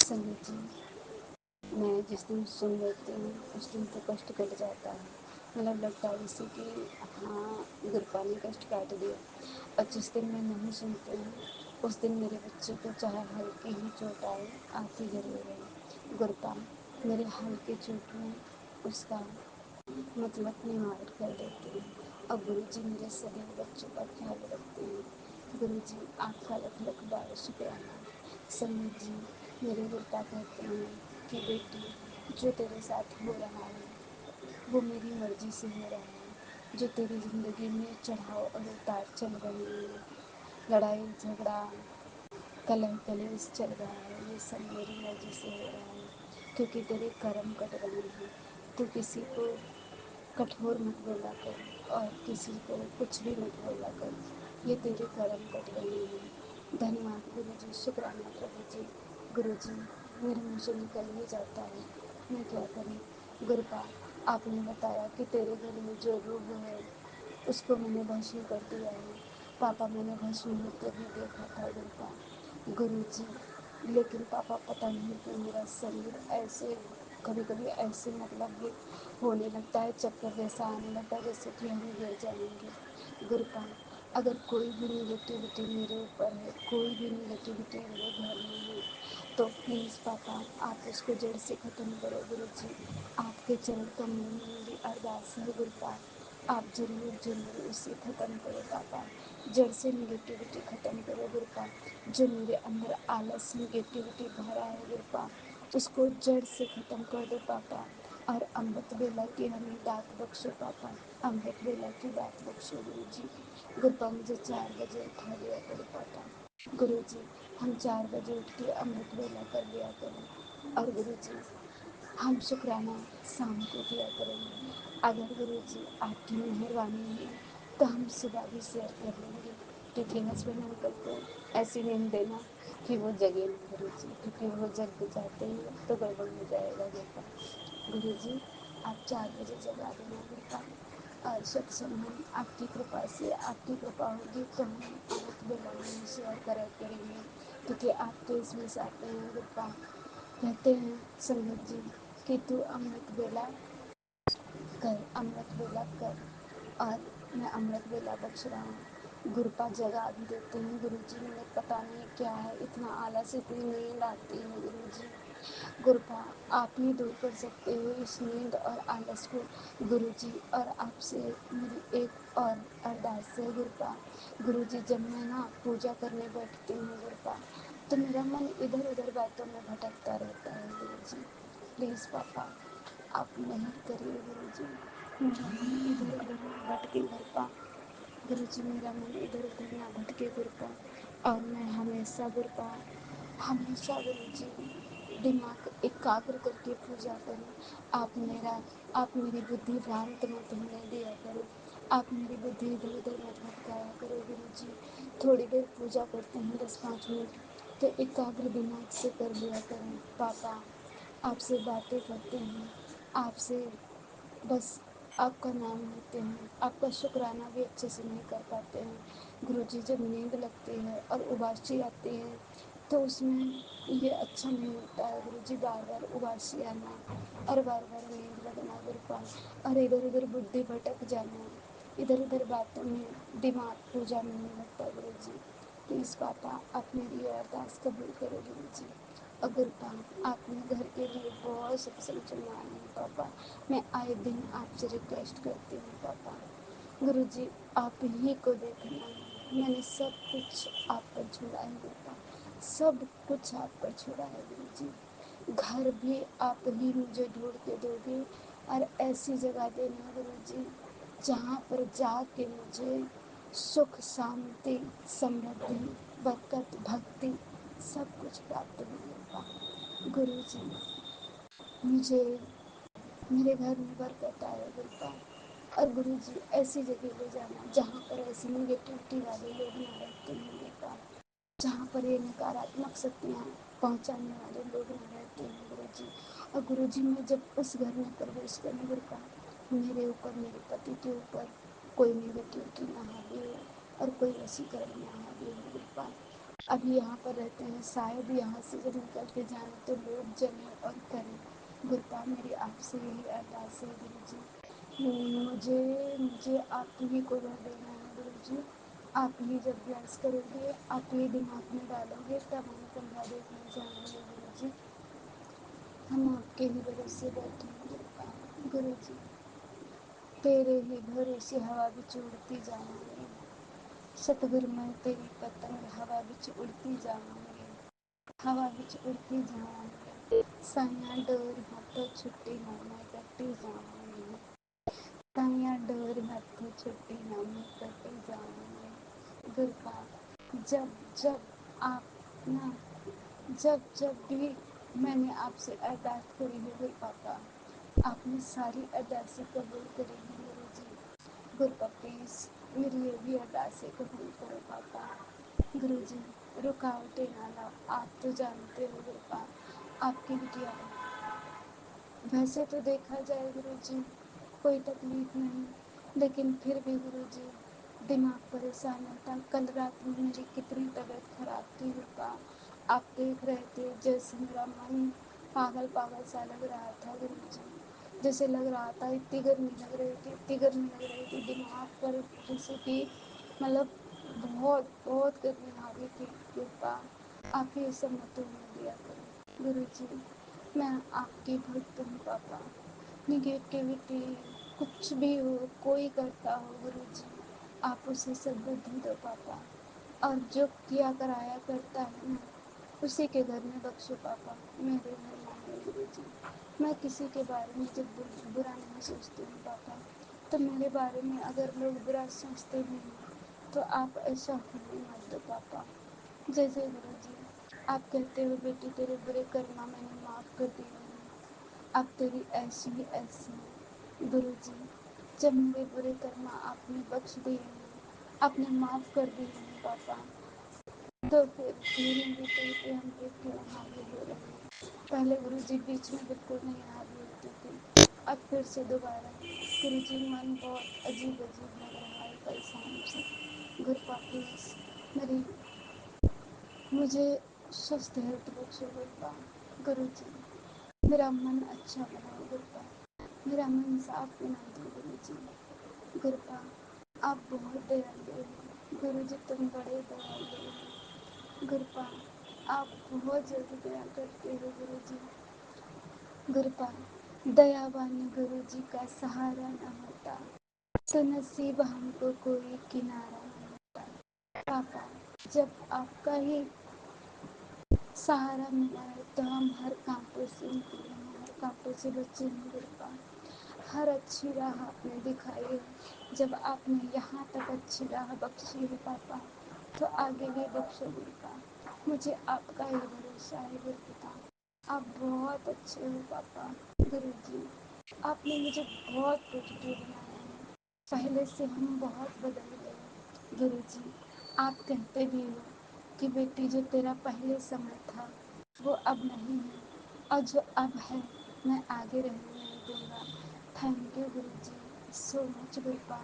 Speaker 4: संगत जी, मैं जिस दिन सुन लेती हूँ उस दिन तो कष्ट कट जाता है। मतलब लगता है जैसे कि हाँ, गुरुपा ने कष्ट काट दिया। और जिस दिन मैं नहीं सुनती हूँ उस दिन मेरे बच्चे को चाहे हल्की ही चोट आए, आती जरूर है। गुरुपा मेरे हल्के चोट में उसका मतलब निवारण कर देते हैं। और गुरु जी मेरे सभी बच्चों का ख्याल रखते हैं। गुरु जी आपका लख लख बार शुक्राना। संगत जी, मेरे गुरुपा कहते हैं कि बेटी जो तेरे साथ हो रहा है वो मेरी मर्जी से हो रहा है। जो तेरी ज़िंदगी में चढ़ाव और उतार चल रहे हैं, लड़ाई झगड़ा कलह कलेश चल रहा है, ये सब मेरी मर्जी से हो रहा है, क्योंकि तेरे कर्म कट रहे हैं। तू किसी को कठोर मत बोला कर और किसी को कुछ भी मत बोला कर, ये तेरे कर्म कट रहे हैं। धन्यवाद गुरु जी, शुक्राना प्रभु जी। गुरु जी, मेरे मुँह से निकल ही जाता है, मैं क्या करूँ। गुरुपा, आपने बताया कि तेरे घर में जो रूह है उसको मैंने भस्म कर दिया है। पापा, मैंने भस्म होते भी देखा था गुरुपा। गुरु जी, लेकिन पापा पता नहीं क्यों मेरा शरीर ऐसे कभी कभी ऐसे मतलब होने लगता है, चक्कर जैसा आने लगता है जैसे कि हम गिर जाएंगे। गुरुपा, अगर कोई भी निगेटिविटी मेरे ऊपर है, कोई भी निगेटिविटी मेरे घर में है, तो प्लीज़ पापा आप उसको जड़ से ख़त्म करो गुरु जी। आपके चरण कमलों में मेरी अरदास है गुरुपा, आप ज़रूर ज़रूर उसे ख़त्म करो पापा, जड़ से निगेटिविटी ख़त्म करो गुरुपा। जो मेरे अंदर आलस निगेटिविटी भरा है गुरुपा, उसको जड़ से ख़त्म कर दो पापा। और अमृत वेला की हमें दात बख्शो पापा, अमृत वेला की दात बख्शो गुरु जी। गुरुपा, मुझे 4 बजे उठा दिया करो पापा। गुरु जी, हम 4 बजे उठ के अमृत वेला कर लिया करें। और गुरु जी, हम शुक्राना शाम को किया करेंगे। अगर गुरु जी आपकी मेहरबानी है तो हम सुबह भी शेयर कर लेंगे, क्योंकि हस्बैंड अंकल को ऐसी नींद देना कि वो जगे नहीं गुरु जी, क्योंकि वो जग जाते हैं तो गड़बड़ हो जाएगा गुरुपा। गुरु जी, आप 4 बजे जगा देना गुरुपा। और सत्संग हम आपकी कृपा से, आपकी कृपा होगी तो हम अमृत वेला में शेयर करा करेंगे, क्योंकि आप तो इसमें से आते हैं गुरुपा। कहते हैं संगत जी कि तू अमृत वेला कर, अमृत वेला कर। और मैं अमृत वेला बख्श रहा हूँ। गुरुपा जगा भी देते हैं गुरु जी, मुझे पता नहीं क्या है, इतना आलस, इतनी नींद आती है गुरु जी। गुरुपा, आप ही दूर कर सकते हो इस नींद और आलस को गुरु जी। और आपसे मेरी एक और अरदास है गुरुपा। गुरु जी, जब मैं ना पूजा करने बैठती हूँ गुरुपा, तो मेरा मन इधर उधर बातों में भटकता रहता है गुरु जी। प्लीज़ पापा आप मेहर करिए गुरु जी, मेरा मन इधर उधर ना भटके गुरुपा। गुरु जी, मेरा मन इधर उधर ना भटके गुरुपा। और मैं हमेशा गुरुपा, हमेशा गुरु जी दिमाग एकाग्र करके पूजा करूं। आप मेरी बुद्धि भ्रांत मत होने दिया करो, आप मेरी बुद्धि इधर उधर मत भटकाया करो गुरु जी। थोड़ी देर पूजा करते हैं 10-5 मिनट, तो एकाग्र दिमाग से कर लिया करें पापा। आपसे बातें करते हैं, आपसे बस आपका नाम लेते हैं, आपका शुक्राना भी अच्छे से नहीं कर पाते हैं गुरु जी। जब नींद लगती है और उबासी आती है तो उसमें ये अच्छा नहीं होता है गुरु जी, बार बार उबासी आना और बार बार नींद लगना गुरुपा, और इधर उधर बुद्धि भटक जाना, इधर उधर बातों में दिमाग पूजा में नहीं लगता गुरु जी। प्लीज़ पापा आप मेरी अरदास कबूल करो गुरु जी। और गुरुपा, आपने घर के लिए बहुत सत्संग चुनवाए हैं पापा, मैं आए दिन आपसे रिक्वेस्ट करती हूँ पापा। गुरु जी, आप ही को देखना है, मैंने सब कुछ आप पर छोड़ा है पापा, सब कुछ आप पर छोड़ा है गुरु जी। घर भी आप ही मुझे ढूंढ के दोगे और ऐसी जगह देना गुरु जी जहाँ पर जाके मुझे सुख, शांति, समृद्धि, बरकत, भक्ति सब कुछ प्राप्त होगा गुरु जी। मुझे मेरे घर में बरकत आए गुरुपा। और गुरु जी ऐसी जगह ले जाना जहाँ पर ऐसी निगेटिविटी वाले लोग ना रहते हैं गुरुपा, जहाँ पर ये नकारात्मक शक्तियाँ पहुँचाने वाले लोग ना रहते हैं गुरु जी। और गुरु जी, मैं जब उस घर में प्रवेश करूँ गुरुपा, मेरे ऊपर, मेरे पति के ऊपर कोई निगेटिविटी ना हावी हो और कोई वशीकरण ना हावी हो गुरुपा। अभी यहाँ पर रहते हैं, शायद यहाँ से जब निकल के जाएं तो लोग जलें और करें गुरुपा, मेरी आपसे यही अरदास है गुरु जी। मुझे मुझे आप ही को वह देना है गुरु जी। आप ही जब ब्यास करोगे, आप ही दिमाग में डालोगे, तब हम कंधा देखने जाएंगे गुरु जी। हम आपके ही भरोसे बैठेंगे गुरुपा। गुरु जी, तेरे ही भरोसे हवा बिच उड़ती जावांगे, सतगुरु मैं तेरी पतंग हवा बिच उड़ती जावांगे, हवा बिच उड़ती जावांगे। साइयां डोर हाथों छुट्टी ना मैं कटी जावांगी, साइयां डोर हाथों छुट्टी ना मैं कटी जावांगी गुरुपा। जब जब आप ना जब जब भी मैंने आपसे अरदास करी है गुरु पापा,
Speaker 6: आपने सारी अरदासें कबूल करी हैं गुरु जी। गुरु प्लीज़ मेरी ये भी अरदासें कबूल करो पापा। गुरु जी रुकावटें ना लाओ, आप तो जानते हो पापा आपकी बिटिया है। वैसे तो देखा जाए गुरु जी कोई तकलीफ नहीं, लेकिन फिर भी गुरु जी दिमाग परेशान रहता। कल रात में मेरी कितनी तबीयत खराब थी पापा, आप देख रहे थे जैसे मेरा मन पागल पागल सा लग रहा था गुरु जी। जैसे लग रहा था इतनी गर्मी लग रही थी, इतनी गर्मी लग रही थी दिमाग पर, जैसे कि मतलब बहुत बहुत गर्मी हावी थी पापा। आप ये सब मत होने दिया करो गुरु जी। मैं आपकी भक्त हूँ पापा। निगेटिविटी कुछ भी हो, कोई करता हो गुरु जी, आप उसे सद्बुद्धि दो पापा। और जो किया कराया करता है ना, उसी के घर में बख्शो पापा, मेरे घर में नहीं गुरु जी। मैं किसी के बारे में जब बुरा नहीं सोचती हूँ पापा, तो मेरे बारे में अगर लोग बुरा सोचते भी हैं तो आप ऐसा होने मत दो पापा। जय जय गुरु जी। आप कहते हो बेटी तेरे बुरे कर्मा मैंने माफ़ कर दिए हैं, अब तेरी ऐसी ही ऐसी है गुरु जी। जब मेरे बुरे कर्मा आपने बख्श दिए हैं, आपने माफ़ कर दिए हैं पापा, तो फिर धीरे धीरे हम पे क्यों हावी हो रहे हैं। पहले गुरु जी बीच में बिल्कुल नहीं हावी होती थी, अब फिर से दोबारा गुरु जी मन बहुत अजीब अजीब लग रहा है परेशान से। गुरु प्लीज़ मेरी मुझे स्वस्थ हेल्थ बख्शो गुरु जी। मेरा मन अच्छा बनाओ गुरुपा, मेरा मन साफ बना दो गुरु जी। गुरुपा आप बहुत दयालु हो गुरु जी, तुम बड़े दयालु हो गुरुपा, आप बहुत जल्दी दया करते हो गुरु जी। गुरुपा दयावान गुरु जी का सहारा न होता तो नसीब हमको कोई किनारा न होता। पापा जब आपका ही सहारा मिला है तो हम हर कांटों से निकले हैं, हर कांटों से बचे हैं गुरुपा। हर अच्छी राह आपने दिखाई है, जब आपने यहाँ तक अच्छी राह बख्शी है पापा, तो आगे भी बख्शो गुरुपा। मुझे आपका ही भरोसा है गुरुपिता, आप बहुत अच्छे हो पापा। गुरु जी आपने मुझे बहुत पॉजिटिव बनाया है, पहले से हम बहुत बदल गए गुरु जी। आप कहते भी हो कि बेटी जो तेरा पहले समय था वो अब नहीं है, और जो अब है मैं आगे रहने नहीं दूंगा। Thank you Guru ji, so much गुरुपा।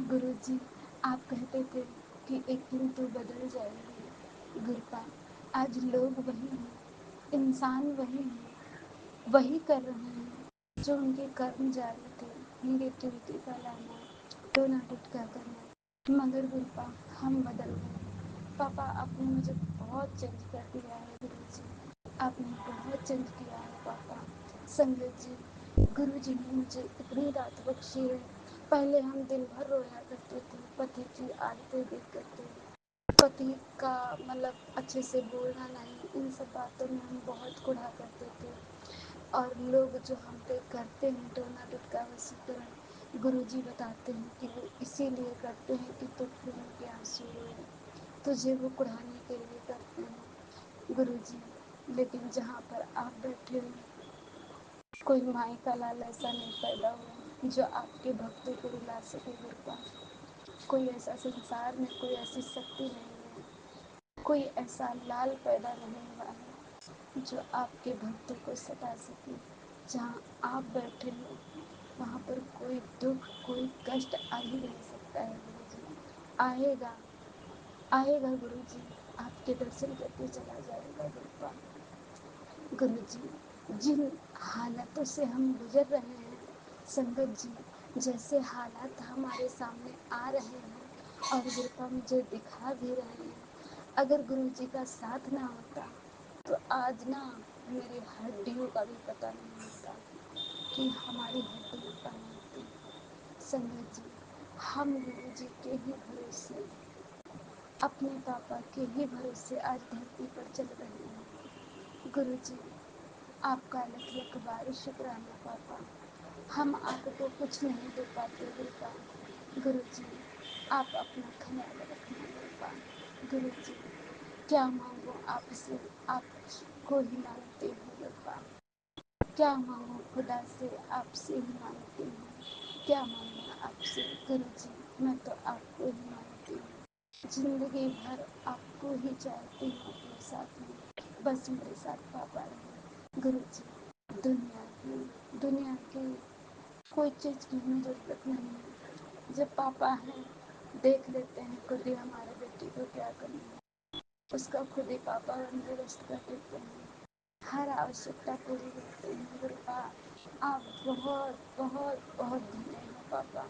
Speaker 6: गुरु जी आप कहते थे कि एक दिन तू बदल जाएगी गुरुपा, आज लोग वही हैं, इंसान वही हैं, वही कर रहे हैं जो उनके कर्म जारी थे, निगेटिविटी फैलाना, टोना टिटका करना। मगर गुरुपा हम बदल गए पापा, आपने मुझे बहुत चेंज कर दिया है गुरु जी, आपने बहुत चेंज किया है पापा। संगत जी गुरु जी ने मुझे इतनी रात बख्शी है, पहले हम दिन भर रोया करते थे पति की आदतें देख करके, पति का मतलब अच्छे से बोलना नहीं, इन सब बातों में हम बहुत कुढ़ा करते थे। और लोग जो हम पे करते हैं टोना टिटका वशीकरण, गुरु जी बताते हैं कि वो इसीलिए करते हैं कि तू खून के आंसू रोए, तुझे वो कुढ़ाने के लिए करते हैं गुरु जी। लेकिन जहाँ पर आप बैठे हो कोई माई का लाल ऐसा नहीं पैदा हुआ जो आपके भक्तों को रुला सके गुरुपा। कोई ऐसा संसार में कोई ऐसी शक्ति नहीं है, कोई ऐसा लाल पैदा नहीं हुआ है जो आपके भक्तों को सता सके। जहाँ आप बैठे हो वहाँ पर कोई दुख कोई कष्ट आ ही नहीं सकता है गुरु जी। आएगा आएगा गुरु जी, आपके दर्शन करके चला जाएगा गुरुपा। गुरु जी जिन हालातों से हम गुजर रहे हैं संगत जी, जैसे हालात हमारे सामने आ रहे हैं और गुरुपा मुझे दिखा भी रहे हैं, अगर गुरु जी का साथ ना होता तो आज ना मेरी हड्डियों का भी पता नहीं होता कि हमारी हड्डियाँ कहाँ होती। संगत जी हम गुरु जी के ही भरोसे, अपने पापा के ही भरोसे आज धरती पर चल रहे हैं गुरु जी। आपका लख लख बार शुक्राना पापा, हम आपको कुछ नहीं दे पाते गुरुपा। गुरु जी आप अपना ख्याल रखना गुरुपा। गुरु जी क्या मांगो आपसे, आपको ही मांगते हो गुरुपा। क्या मांगूं खुदा से, आपसे ही मांगती हूँ। क्या मांगूं आपसे गुरुजी, मैं तो आपको ही मांगती हूँ। जिंदगी भर आपको ही चाहती हूँ अपने साथ में, बस मेरे साथ पापा रहे गुरुजी। दुनिया की कोई चीज़ की हमें ज़रूरत नहीं है। जब पापा हैं, देख लेते हैं खुद ही हमारे बेटे को क्या करना है, उसका खुद ही पापा बंदोबस्त कर देते हैं, हर आवश्यकता पूरी करते हैं। कृपा, आप बहुत बहुत बहुत धन्य हैं पापा।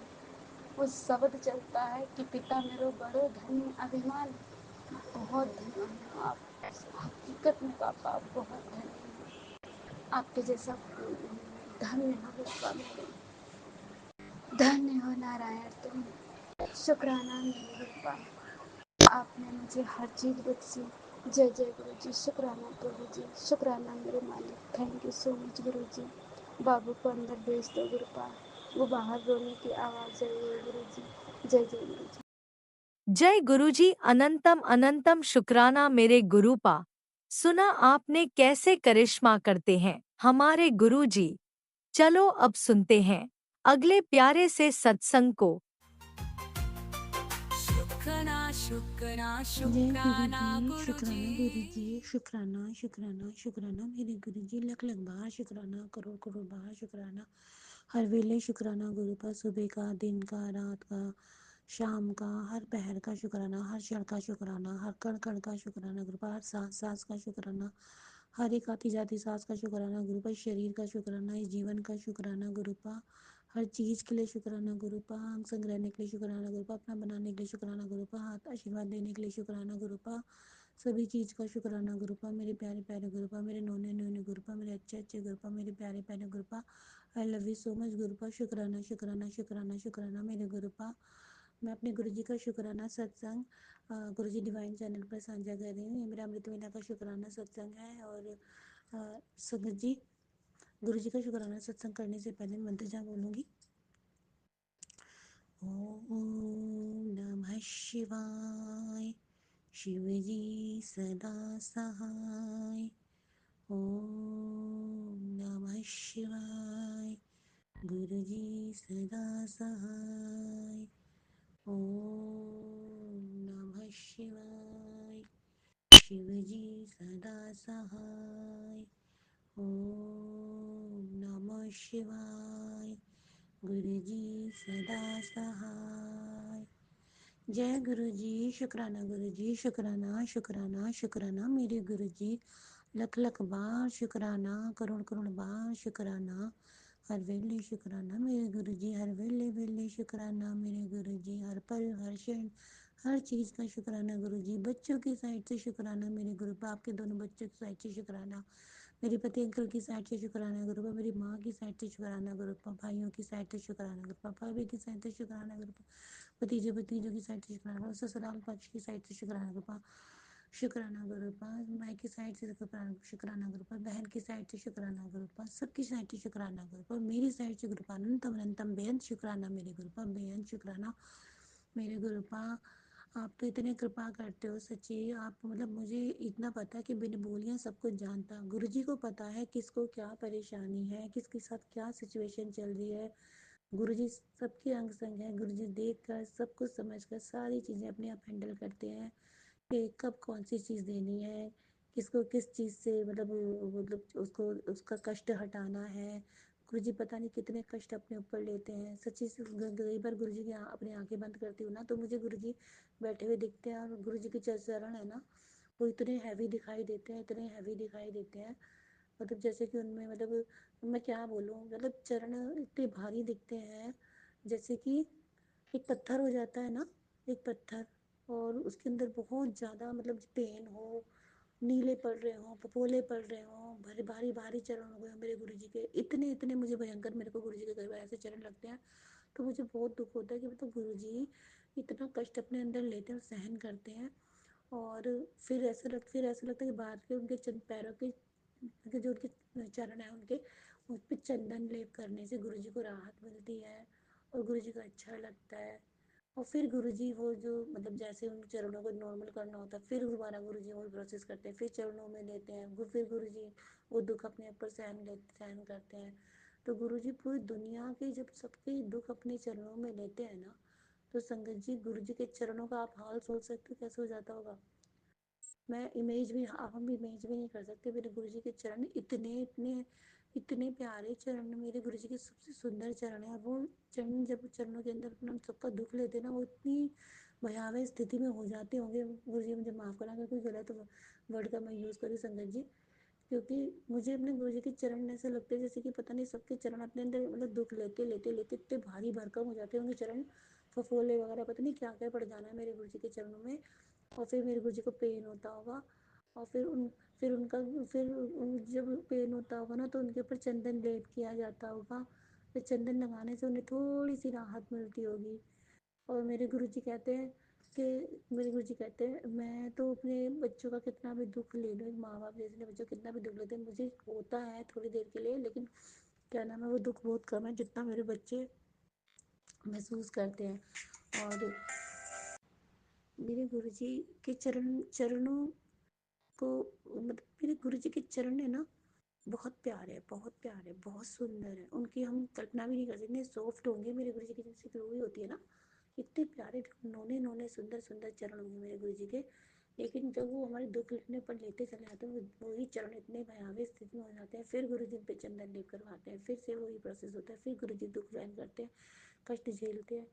Speaker 6: वो शब्द चलता है कि पिता मेरो बड़ो धन्य अभिमान, बहुत धन्य हैं आप। हकीकत में पापा आप बहुत धन्य हैं, आपके जैसा कोई नहीं है। धन्य हो पापा मेरे, धन्य हो नारायण तुम। शुक्राना मेरे रूपा, आपने मुझे हर चीज़ बख्शी। जय जय गुरु जी, शुक्राना प्रभु जी, शुक्राना मेरे मालिक। थैंक यू सो मच गुरु जी। बाबू को अंदर भेज दो गुरुपा, वो बाहर रोने की आवाज़ है ये गुरु जी। जय जय गुरु जी।
Speaker 1: जय गुरुजी, अनंतम अनंतम शुक्राना मेरे गुरुपा। सुना आपने कैसे करिश्मा करते हैं हमारे गुरुजी। चलो अब सुनते हैं अगले प्यारे से सत्संग को।
Speaker 3: शुक्राना शुक्राना
Speaker 7: जय गुरु
Speaker 3: शुक्राना
Speaker 7: जी, शुक्राना गुरु
Speaker 3: गुरुजी।
Speaker 7: जी, शुक्राना शुक्राना शुक्राना मेरे गुरु जी। लख लख बार शुक्राना, करोड़ करोड़ बार शुक्राना। हर वेले शुक्राना गुरु का, सुबह का, दिन का, रात का, शाम का, हर पहर का शुक्राना, हर क्षण का शुक्राना, हर कण कण का शुक्राना गुरु का, हर सांस सांस का शुक्राना, हर एक आती जाती सांस का शुक्राना गुरु का, शरीर का शुक्राना, इस जीवन का शुक्राना गुरु का, हर चीज़ के लिए शुक्राना गुरु का, अंग संग रहने के लिए शुक्राना गुरु का, अपना बनाने के लिए शुक्राना गुरु का, हाथ आशीर्वाद देने के लिए शुक्राना गुरु का, सभी चीज़ का शुक्राना गुरु का, मेरे प्यारे प्यारे गुरु का, मेरे नोने नोने गुरु का, मेरे अच्छे अच्छे गुरु का, मेरे प्यारे प्यारे गुरु का। I love you so much गुरु का। शुक्राना शुक्राना शुक्राना शुक्राना मेरे गुरु का। मैं अपने गुरु जी का शुक्राना सत्संग गुरु जी डिवाइन चैनल पर साझा कर रही हूँ। ये मेरा अमृत वेला का शुक्राना सत्संग है। और संगत जी, गुरु जी का शुक्राना सत्संग करने से पहले मंत्र जाप बोलूँगी। ओम नमः शिवाय, शिव जी सदा सहाय। ओम नमः शिवाय, गुरु जी सदा सहाय। ओम नमः शिवाय, शिव जी सदा सहाय। ओम नमः शिवाय, गुरु जी सदा सहाय। जय गुरु जी, शुक्राना गुरु जी, शुक्राना शुक्राना शुक्राना मेरे गुरु जी। लख लख बार शुक्राना, करोड़ करोड़ बार शुक्राना, हर वेले शुक्राना मेरे गुरु जी, हर वेले वेले शुक्राना मेरे गुरु जी, हर पल हर क्षण हर चीज़ का शुक्राना गुरु जी। बच्चों की साइड से शुक्राना मेरे गुरु पर, आपके दोनों बच्चों की साइड से शुक्राना, मेरे पति अंकल की साइड से शुक्राना गुरु पर, मेरी माँ की साइड से शुक्राना गुरु पर, भाइयों की साइड से शुक्राना गुरु पर, भाभी की साइड से शुक्राना गुरु पर, भतीजे भतीजों की साइड से शुक्राना गुरु, ससुराल पक्ष की साइड से शुक्राना गुरु पर, शुक्राना गुरु पर, माँ की साइड से शुक्राना गुरु पर, बहन की साइड से शुक्राना गुरु पर, सबकी साइड से शुक्राना गुरु पर, मेरी साइड से गुरु पर अनंतम अनंतम बेअंत शुक्राना मेरे गुरु पर, बेअंत शुक्राना मेरे गुरु पर। आप तो इतने कृपा करते हो सच्ची, आप मतलब मुझे इतना पता है कि बिन बोलियां सब कुछ जानता। गुरु जी को पता है किसको क्या परेशानी है, किसके साथ क्या सिचुएशन चल रही है। गुरु जी सबके अंग संग है। गुरु जी देख कर, सब कुछ समझ कर सारी चीज़ें अपने आप हैंडल करते हैं कि कब कौन सी चीज़ देनी है, किसको किस चीज़ से मतलब उसको उसका कष्ट हटाना है। गुरु जी पता नहीं कितने कष्ट अपने ऊपर लेते हैं सच्ची से। कई बार गुरु जी की अपनी आंखें बंद करती हूँ ना, तो मुझे गुरु जी बैठे हुए दिखते हैं, और गुरु जी के चरण है ना, वो इतने हैवी दिखाई देते हैं, इतने हैवी दिखाई देते हैं। मतलब जैसे कि उनमें मतलब मैं क्या बोलूँ, मतलब चरण इतने भारी दिखते हैं, जैसे कि एक पत्थर हो जाता है ना, एक पत्थर, और उसके अंदर बहुत ज़्यादा मतलब पेन हो, नीले पड़ रहे हों, पपोले पड़ रहे हों, भारी भारी भारी चरण हो गए मेरे गुरु जी के। इतने इतने मुझे भयंकर, मेरे को गुरु जी के कई बार ऐसे चरण लगते हैं तो मुझे बहुत दुख होता है कि मतलब गुरु जी इतना कष्ट अपने अंदर लेते हैं और सहन करते हैं। और फिर ऐसा लगता है कि बाहर के उनके चंद पैरों के जो उनके चरण है उनके, उस पर चंदन लेप करने से गुरु जी को राहत मिलती है और गुरु जी को अच्छा लगता है। और फिर गुरुजी वो जो मतलब जैसे उन चरणों को नॉर्मल करना होता है, फिर दोबारा गुरुजी वो प्रोसेस करते हैं, फिर चरणों में लेते हैं, फिर गुरुजी वो दुख अपने ऊपर सहन करते हैं। तो गुरुजी पूरी दुनिया के जब सबके दुख अपने चरणों में लेते हैं ना, तो संगत जी गुरुजी के चरणों का आप हाल सोच सकते हो कैसे हो जाता होगा। मैं इमेज भी, हम इमेज भी नहीं कर सकते। मेरे गुरुजी के चरण इतने इतने इतने प्यारे चरण, मेरे गुरुजी के सबसे सुंदर चरण है। और वो चरण जब चरणों के अंदर अपना सबका दुख लेते ना, वो इतनी भयावह स्थिति में हो जाते होंगे। गुरुजी मुझे माफ़ करना अगर कोई गलत वर्ड का मैं यूज़ करूँ संगत जी, क्योंकि मुझे अपने गुरुजी के चरण ऐसे लगते हैं जैसे कि पता नहीं सबके चरण अपने अंदर मतलब दुख लेते लेते लेते इतने भारी भरकम हो जाते होंगे चरण, फफोले वगैरह पता नहीं क्या क्या पड़ जाना है मेरे गुरुजी के चरणों में। और फिर मेरे गुरुजी को पेन होता होगा, और फिर उनका फिर जब पेन होता होगा ना, तो उनके ऊपर चंदन लेप किया जाता होगा। फिर चंदन लगाने से उन्हें थोड़ी सी राहत मिलती होगी। और मेरे गुरुजी कहते हैं मैं तो अपने बच्चों का कितना भी दुख ले लूँ, माँ बाप जैसे अपने बच्चों का कितना भी दुख लेते हैं, मुझे होता है थोड़ी देर के लिए, लेकिन क्या नाम है वो दुख बहुत कम है जितना मेरे बच्चे महसूस करते हैं। और मेरे गुरुजी के चरणों को मतलब मेरे गुरुजी के चरण है ना, बहुत प्यारे, बहुत प्यारे, बहुत सुंदर है। उनकी हम कल्पना भी नहीं कर सकते, सॉफ्ट होंगे मेरे गुरुजी की जैसे रूही होती है ना, इतने प्यारे नोने नोने सुंदर सुंदर चरण होंगे मेरे गुरुजी के। लेकिन जब वो हमारे दुख लिखने पर लेते चले जाते हैं, वही चरण इतने भयावह स्थिति में हो जाते हैं, फिर गुरुजी पे चंदन लेप करवाते हैं, फिर से वही प्रोसेस होता है, फिर गुरुजी दुख सहन करते हैं, कष्ट झेलते हैं।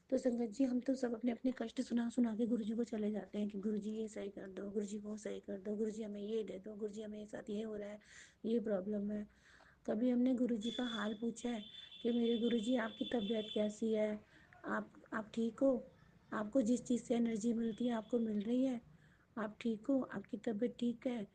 Speaker 7: तो संगत जी हम तो सब अपने अपने कष्ट सुना सुना के गुरुजी को चले जाते हैं कि गुरुजी ये सही कर दो, गुरुजी वो सही कर दो, गुरुजी हमें ये दे दो, गुरुजी हमें साथ ये हो रहा है, ये प्रॉब्लम है। कभी हमने गुरुजी का हाल पूछा है कि मेरे गुरुजी आपकी तबीयत कैसी है, आप ठीक हो, आपको जिस चीज़ से एनर्जी मिलती है आपको मिल रही है, आप ठीक हो, आपकी तबीयत ठीक है,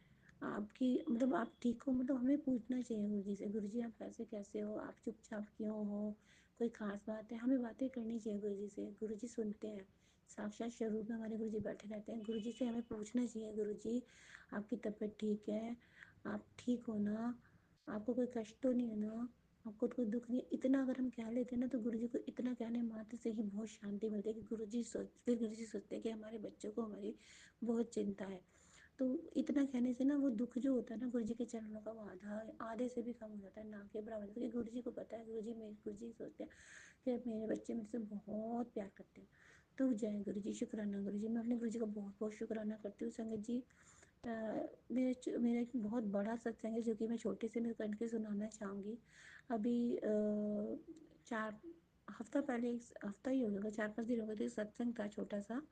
Speaker 7: आपकी मतलब आप ठीक हो, मतलब हमें पूछना चाहिए गुरुजी से, गुरुजी आप कैसे कैसे हो, आप चुपचाप क्यों हो, कोई खास बात है, हमें बातें करनी चाहिए गुरुजी से। गुरुजी सुनते हैं, साक्षात स्वरूप में हमारे गुरुजी बैठे रहते हैं। गुरुजी से हमें पूछना चाहिए, गुरुजी आपकी तबीयत ठीक है, आप ठीक हो ना, आपको कोई कष्ट तो नहीं है ना, आपको तो कोई दुख नहीं है। इतना अगर हम कह लेते हैं ना, तो गुरुजी को इतना कहने मात्र से ही बहुत शांति मिलती है कि गुरुजी सोचते हैं कि हमारे बच्चों को हमारी बहुत चिंता है। तो इतना कहने से ना वो दुख जो होता है ना गुरुजी के चरणों का, वो आधे से भी कम हो जाता है, ना के बराबर, क्योंकि गुरुजी को पता है, गुरुजी सोचते हैं कि अब मेरे बच्चे मेरे से बहुत प्यार करते हैं। तो जय गुरुजी, शुक्राना गुरुजी, मैं अपने गुरुजी का बहुत बहुत शुक्राना करती हूँ संगत जी। मेरा एक बहुत बड़ा सत्संग है जो कि मैं छोटे से मैं करके सुनाना चाहूँगी। अभी 4 हफ्ता पहले, हफ्ता ही हो गया, 4-5 दिन हो गए थे, सत्संग था छोटा सा।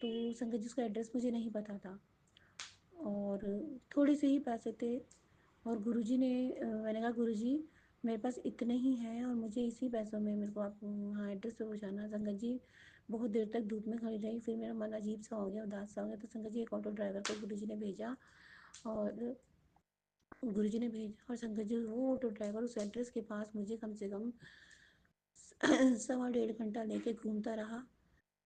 Speaker 7: तो संगत जी उसका एड्रेस मुझे नहीं पता था, और थोड़े से ही पैसे थे। और गुरुजी ने मैंने कहा गुरुजी मेरे पास इतने ही हैं और मुझे इसी पैसों में मेरे को आप वहाँ एड्रेस पे पहुँचाना। संगत जी बहुत देर तक धूप में खड़ी रही, फिर मेरा मन अजीब सा हो गया, उदास सा हो गया। तो संगत जी एक ऑटो ड्राइवर को गुरुजी ने भेजा, और गुरुजी ने भेजा और संगत जी वो ऑटो ड्राइवर उस एड्रेस के पास मुझे कम से कम 1.25 घंटा लेके घूमता रहा,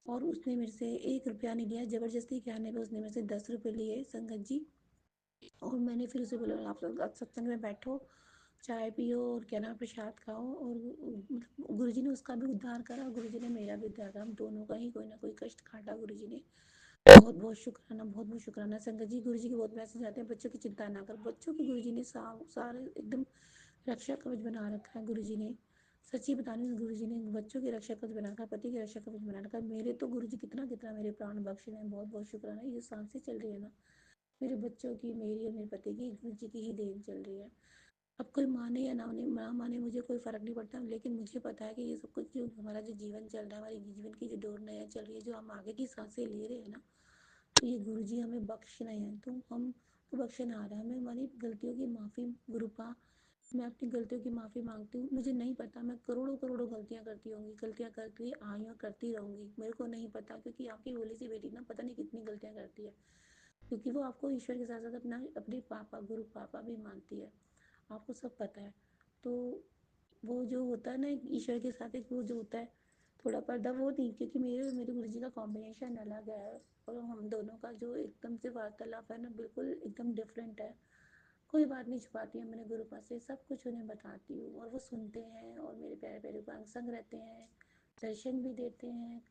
Speaker 7: और उसने मेरे से 1 रुपया नहीं लिया। ज़बरदस्ती कहने पे उसने मेरे से 10 रुपये लिए संगत जी। और मैंने फिर उसे बोला आप लोग सत्संग में बैठो, चाय पियो और क्या नाम प्रसाद खाओ, और मतलब गुरुजी ने उसका भी उद्धार करा, गुरुजी ने मेरा भी उद्धार करा, हम दोनों का ही कोई ना कोई कष्ट काटा गुरुजी ने। बहुत बहुत शुक्राना, बहुत बहुत शुक्राना संगत जी। गुरुजी के बहुत मैसेज आते हैं, बच्चों की चिंता ना कर, बच्चों की गुरुजी ने सारे एकदम रक्षा कवच बना रखा है गुरुजी ने। सच्ची बताने से गुरुजी ने बच्चों की रक्षा कवच बना रखा, पति की रक्षा कवच बना रखा। मेरे तो गुरुजी कितना कितना मेरे प्राण बख्श रहे हैं, बहुत बहुत शुक्राना। ये सांसें चल रही है ना, मेरे बच्चों की, मेरी और मेरे पति की, गुरुजी की ही देन चल रही है। अब कोई माने या ना माने मुझे कोई फ़र्क नहीं पड़ता, लेकिन मुझे पता है कि ये सब कुछ जो हमारा जो जीवन चल रहा है, हमारी जीवन की जो डोर नया चल रही है, जो हम आगे की सांसें ले रहे हैं ना, तो ये गुरुजी हमें बख्श रहे हैं। तो हम तो बख्शे ना रहा है, हमें हमारी गलतियों की माफ़ी गुरुपा, मैं अपनी गलतियों की माफ़ी मांगती हूँ। मुझे नहीं पता, मैं करोड़ों करोड़ों गलतियाँ करती होंगी, गलतियाँ करती आई और करती रहूँगी, मेरे को नहीं पता, क्योंकि आपकी भोली सी बेटी ना पता नहीं कितनी गलतियाँ करती है, क्योंकि वो आपको ईश्वर के साथ साथ अपना अपने पापा गुरु पापा भी मानती है, आपको सब पता है। तो वो जो होता है ना ईश्वर के साथ एक वो जो होता है थोड़ा पर्दा, वो नहीं, क्योंकि मेरे और मेरे गुरुजी का कॉम्बिनेशन अलग है, और हम दोनों का जो एकदम से वार्तालाप है ना, बिल्कुल एकदम डिफरेंट है। कोई बात नहीं छुपाती हूँ, मैंने गुरु पास से सब कुछ उन्हें बताती हूँ, और वो सुनते हैं और मेरे प्यारे प्यारे को अंग संग रहते हैं, दर्शन भी देते हैं,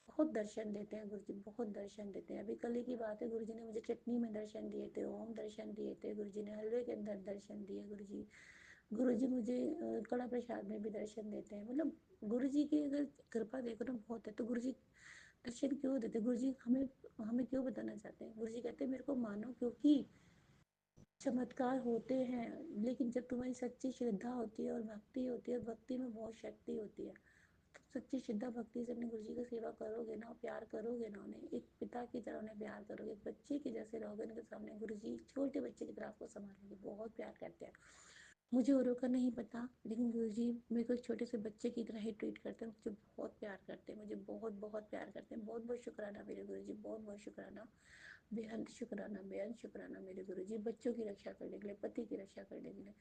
Speaker 7: बहुत दर्शन देते हैं गुरुजी, बहुत दर्शन देते हैं। अभी कल ही की बात है, गुरुजी ने मुझे चटनी में दर्शन दिए थे, ओम दर्शन दिए थे गुरुजी ने, हलवे के अंदर दर्शन दिए गुरुजी। गुरुजी मुझे कड़ा प्रसाद में भी दर्शन देते हैं। मतलब गुरुजी की अगर कृपा देखो ना बहुत है, तो गुरुजी दर्शन क्यों देते हैं? गुरुजी हमें हमें क्यों बताना चाहते हैं? गुरुजी कहते हैं मेरे को मानो, क्योंकि चमत्कार होते हैं, लेकिन जब तुम्हारी सच्ची श्रद्धा होती है और भक्ति होती है, भक्ति में बहुत शक्ति होती है। तुम सच्ची श्रद्धा भक्ति से अपने गुरु जी की सेवा करोगे ना, प्यार करोगे ना, उन्हें एक पिता की तरह उन्हें प्यार करोगे, एक बच्चे के जैसे रहोगे उनके सामने, गुरु जी छोटे बच्चे की तरह आपको संभालेंगे, बहुत प्यार करते हैं। मुझे औरों का नहीं पता, लेकिन गुरुजी मेरे को एक छोटे से बच्चे की तरह ही ट्रीट करते हैं, मुझे बहुत प्यार करते हैं, मुझे बहुत बहुत प्यार करते हैं। बहुत बहुत शुक्राना मेरे गुरुजी, बहुत बहुत शुक्राना, बेहद शुक्राना, बेहद शुक्राना मेरे गुरुजी, बच्चों की रक्षा करने के लिए, पति की रक्षा करने के लिए।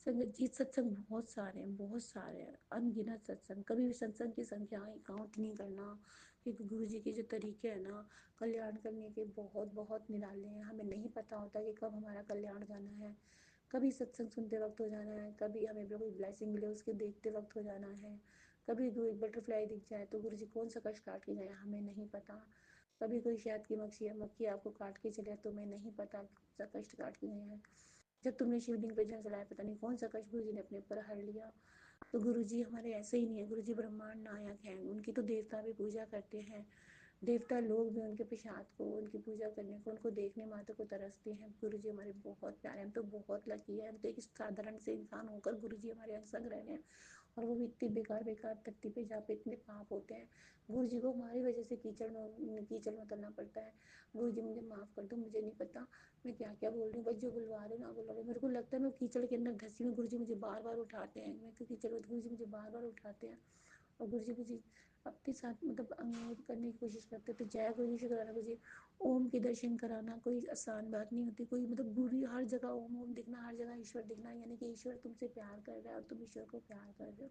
Speaker 7: संगत जी सत्संग बहुत सारे हैं, बहुत सारे हैं, अनगिनत सत्संग, कभी भी सत्संग की संख्याएं काउंट नहीं करना, क्योंकि गुरु जी के जो तरीके हैं ना कल्याण करने के, बहुत बहुत निराले हैं। हमें नहीं पता होता कि कब हमारा कल्याण जाना है, कभी सत्संग सुनते वक्त हो जाना है, कभी हमें कोई ब्लेसिंग मिले उसके देखते वक्त हो जाना है, कभी कोई बटरफ्लाई दिख जाए तो गुरु जी कौन सा कष्ट काट के गए हमें नहीं पता, कभी कोई शायद की मक्खी या मक्खी आपको काट के चले तो मैं नहीं पता कौन सा कष्ट काट के गए हैं। जब तुमने शिवलिंग पे जल चढ़ाया पता नहीं कौन सा कष्ट गुरु जी ने अपने ऊपर हर लिया। तो गुरु जी हमारे ऐसे ही नहीं है, गुरु जी ब्रह्मांड नायक हैं, उनकी तो देवता भी पूजा करते हैं, देवता लोग भी उनके प्रसाद को, उनकी पूजा करने को, उनको देखने मात्र को तरसते हैं। गुरु जी हमारे बहुत प्यारे, हम तो बहुत लकी है, हम तो एक साधारण से इंसान होकर गुरु जी हमारे अंग रह रहे हैं, और वो भी इतनी बेकार बेकार धरती पे जहाँ पे इतने पाप होते हैं, गुरु जी को हमारी वजह से कीचड़ में उतरना पड़ता है। गुरु जी मुझे माफ़ कर दो, मुझे नहीं पता मैं क्या क्या बोल रही हूँ, बस जो बुलवा रहे हो ना बुलवा रहे, मेरे को लगता है मैं कीचड़ के अंदर धंसी में, गुरु जी मुझे बार बार उठाते हैं, मैं तो कीचड़ में, गुरु जी मुझे बार बार उठाते हैं, और गुरु जी मुझे अपने साथ मतलब अंगोद करने की कोशिश करते। तो जय गुरु जी, शुक्राना गुरु जी। ओम के दर्शन कराना कोई आसान बात नहीं होती, कोई मतलब गुरु हर जगह ओम ओम दिखना, हर जगह ईश्वर दिखना, यानी कि ईश्वर तुमसे प्यार कर रहा है और तुम ईश्वर को प्यार कर रहे हो,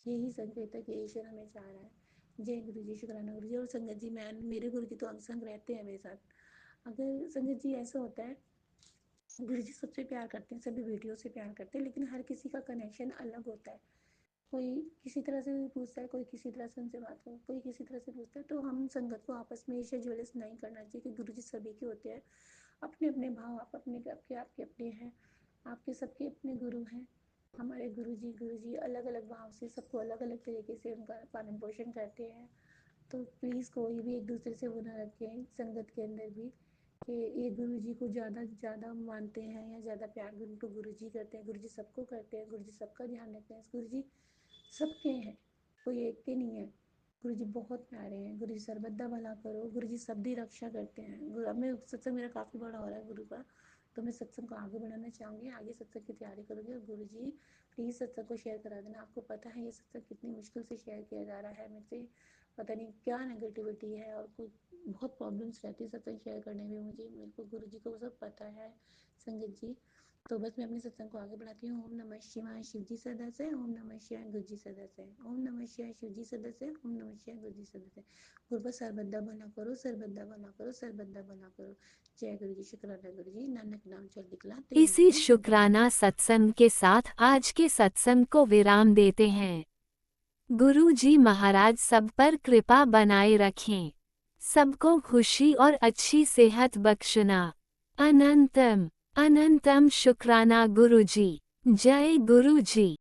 Speaker 7: यही संकेत है कि ईश्वर हमें चाह रहा है। जय गुरु जी, शुक्राना गुरु जी। और संगत जी, मैं मेरे गुरु जी तो अंग संग रहते हैं मेरे साथ। अगर संगत जी ऐसा होता है, गुरु जी सबसे प्यार करते हैं, सभी बेटियों से प्यार करते हैं, लेकिन हर किसी का कनेक्शन अलग होता है। कोई किसी तरह से पूछता है, कोई किसी तरह से उनसे बात कर, कोई किसी तरह से पूछता है, तो हम संगत को आपस में ईर्ष्या ज्वेलस नहीं करना चाहिए कि गुरु जी सभी के होते हैं, अपने अपने भाव, आप अपने आपके आपके अपने हैं, आपके सबके अपने गुरु हैं। हमारे गुरु जी अलग अलग भाव से सबको अलग अलग तरीके से उनका पालन पोषण करते हैं। तो प्लीज़ कोई भी एक दूसरे से वो ना रखें संगत के अंदर भी, कि ये गुरु जी को ज़्यादा मानते हैं या ज़्यादा प्यार उनको गुरु जी करते हैं। गुरु जी सबको करते हैं, गुरु जी सबका ध्यान रखते हैं, गुरु जी सबके हैं, कोई एक के नहीं है। गुरु जी बहुत प्यारे हैं, गुरु जी सर्वदा भला करो, गुरु जी सबकी रक्षा करते हैं। गुरु अब मैं सत्संग मेरा काफ़ी बड़ा हो रहा है गुरु का, तो मैं सत्संग को आगे बढ़ाना चाहूँगी, आगे सत्संग की तैयारी करूँगी। और गुरु जी प्लीज़ सत्संग को शेयर करा देना। आपको पता है ये सत्संग कितनी मुश्किल से शेयर किया जा रहा है, मेरे से पता नहीं क्या नेगेटिविटी है, और कुछ बहुत प्रॉब्लम्स रहती है सत्संग शेयर करने में मुझे, मेरे को गुरु जी को सब पता है संगत जी। तो बस मैं अपने सत्संग को आगे बढ़ाती हूँ। ओम नमः शिवाय, शिव जी सदस्य, ओम नमः शिवाय, गुरु जी सदस्य, ओम नमः शिवाय, शिव जी सदस्य, ओम नमः शिवाय, गुरु जी सदस्य। गुरु बस सर्वदा भला करो, सर्वदा भला करो, सर्वदा भला करो। जय गुरु जी, शुक्राना गुरु जी, नानक नाम चल दिखला तेरी
Speaker 1: इसी
Speaker 7: गति सदा।
Speaker 1: शुक्राना सत्संग के साथ आज के सत्संग को विराम देते हैं। गुरु जी महाराज सब पर कृपा बनाए रखें, सबको खुशी और अच्छी सेहत बख्शना। अनंतम अनंतम शुक्राना गुरु जी। जय गुरु जी।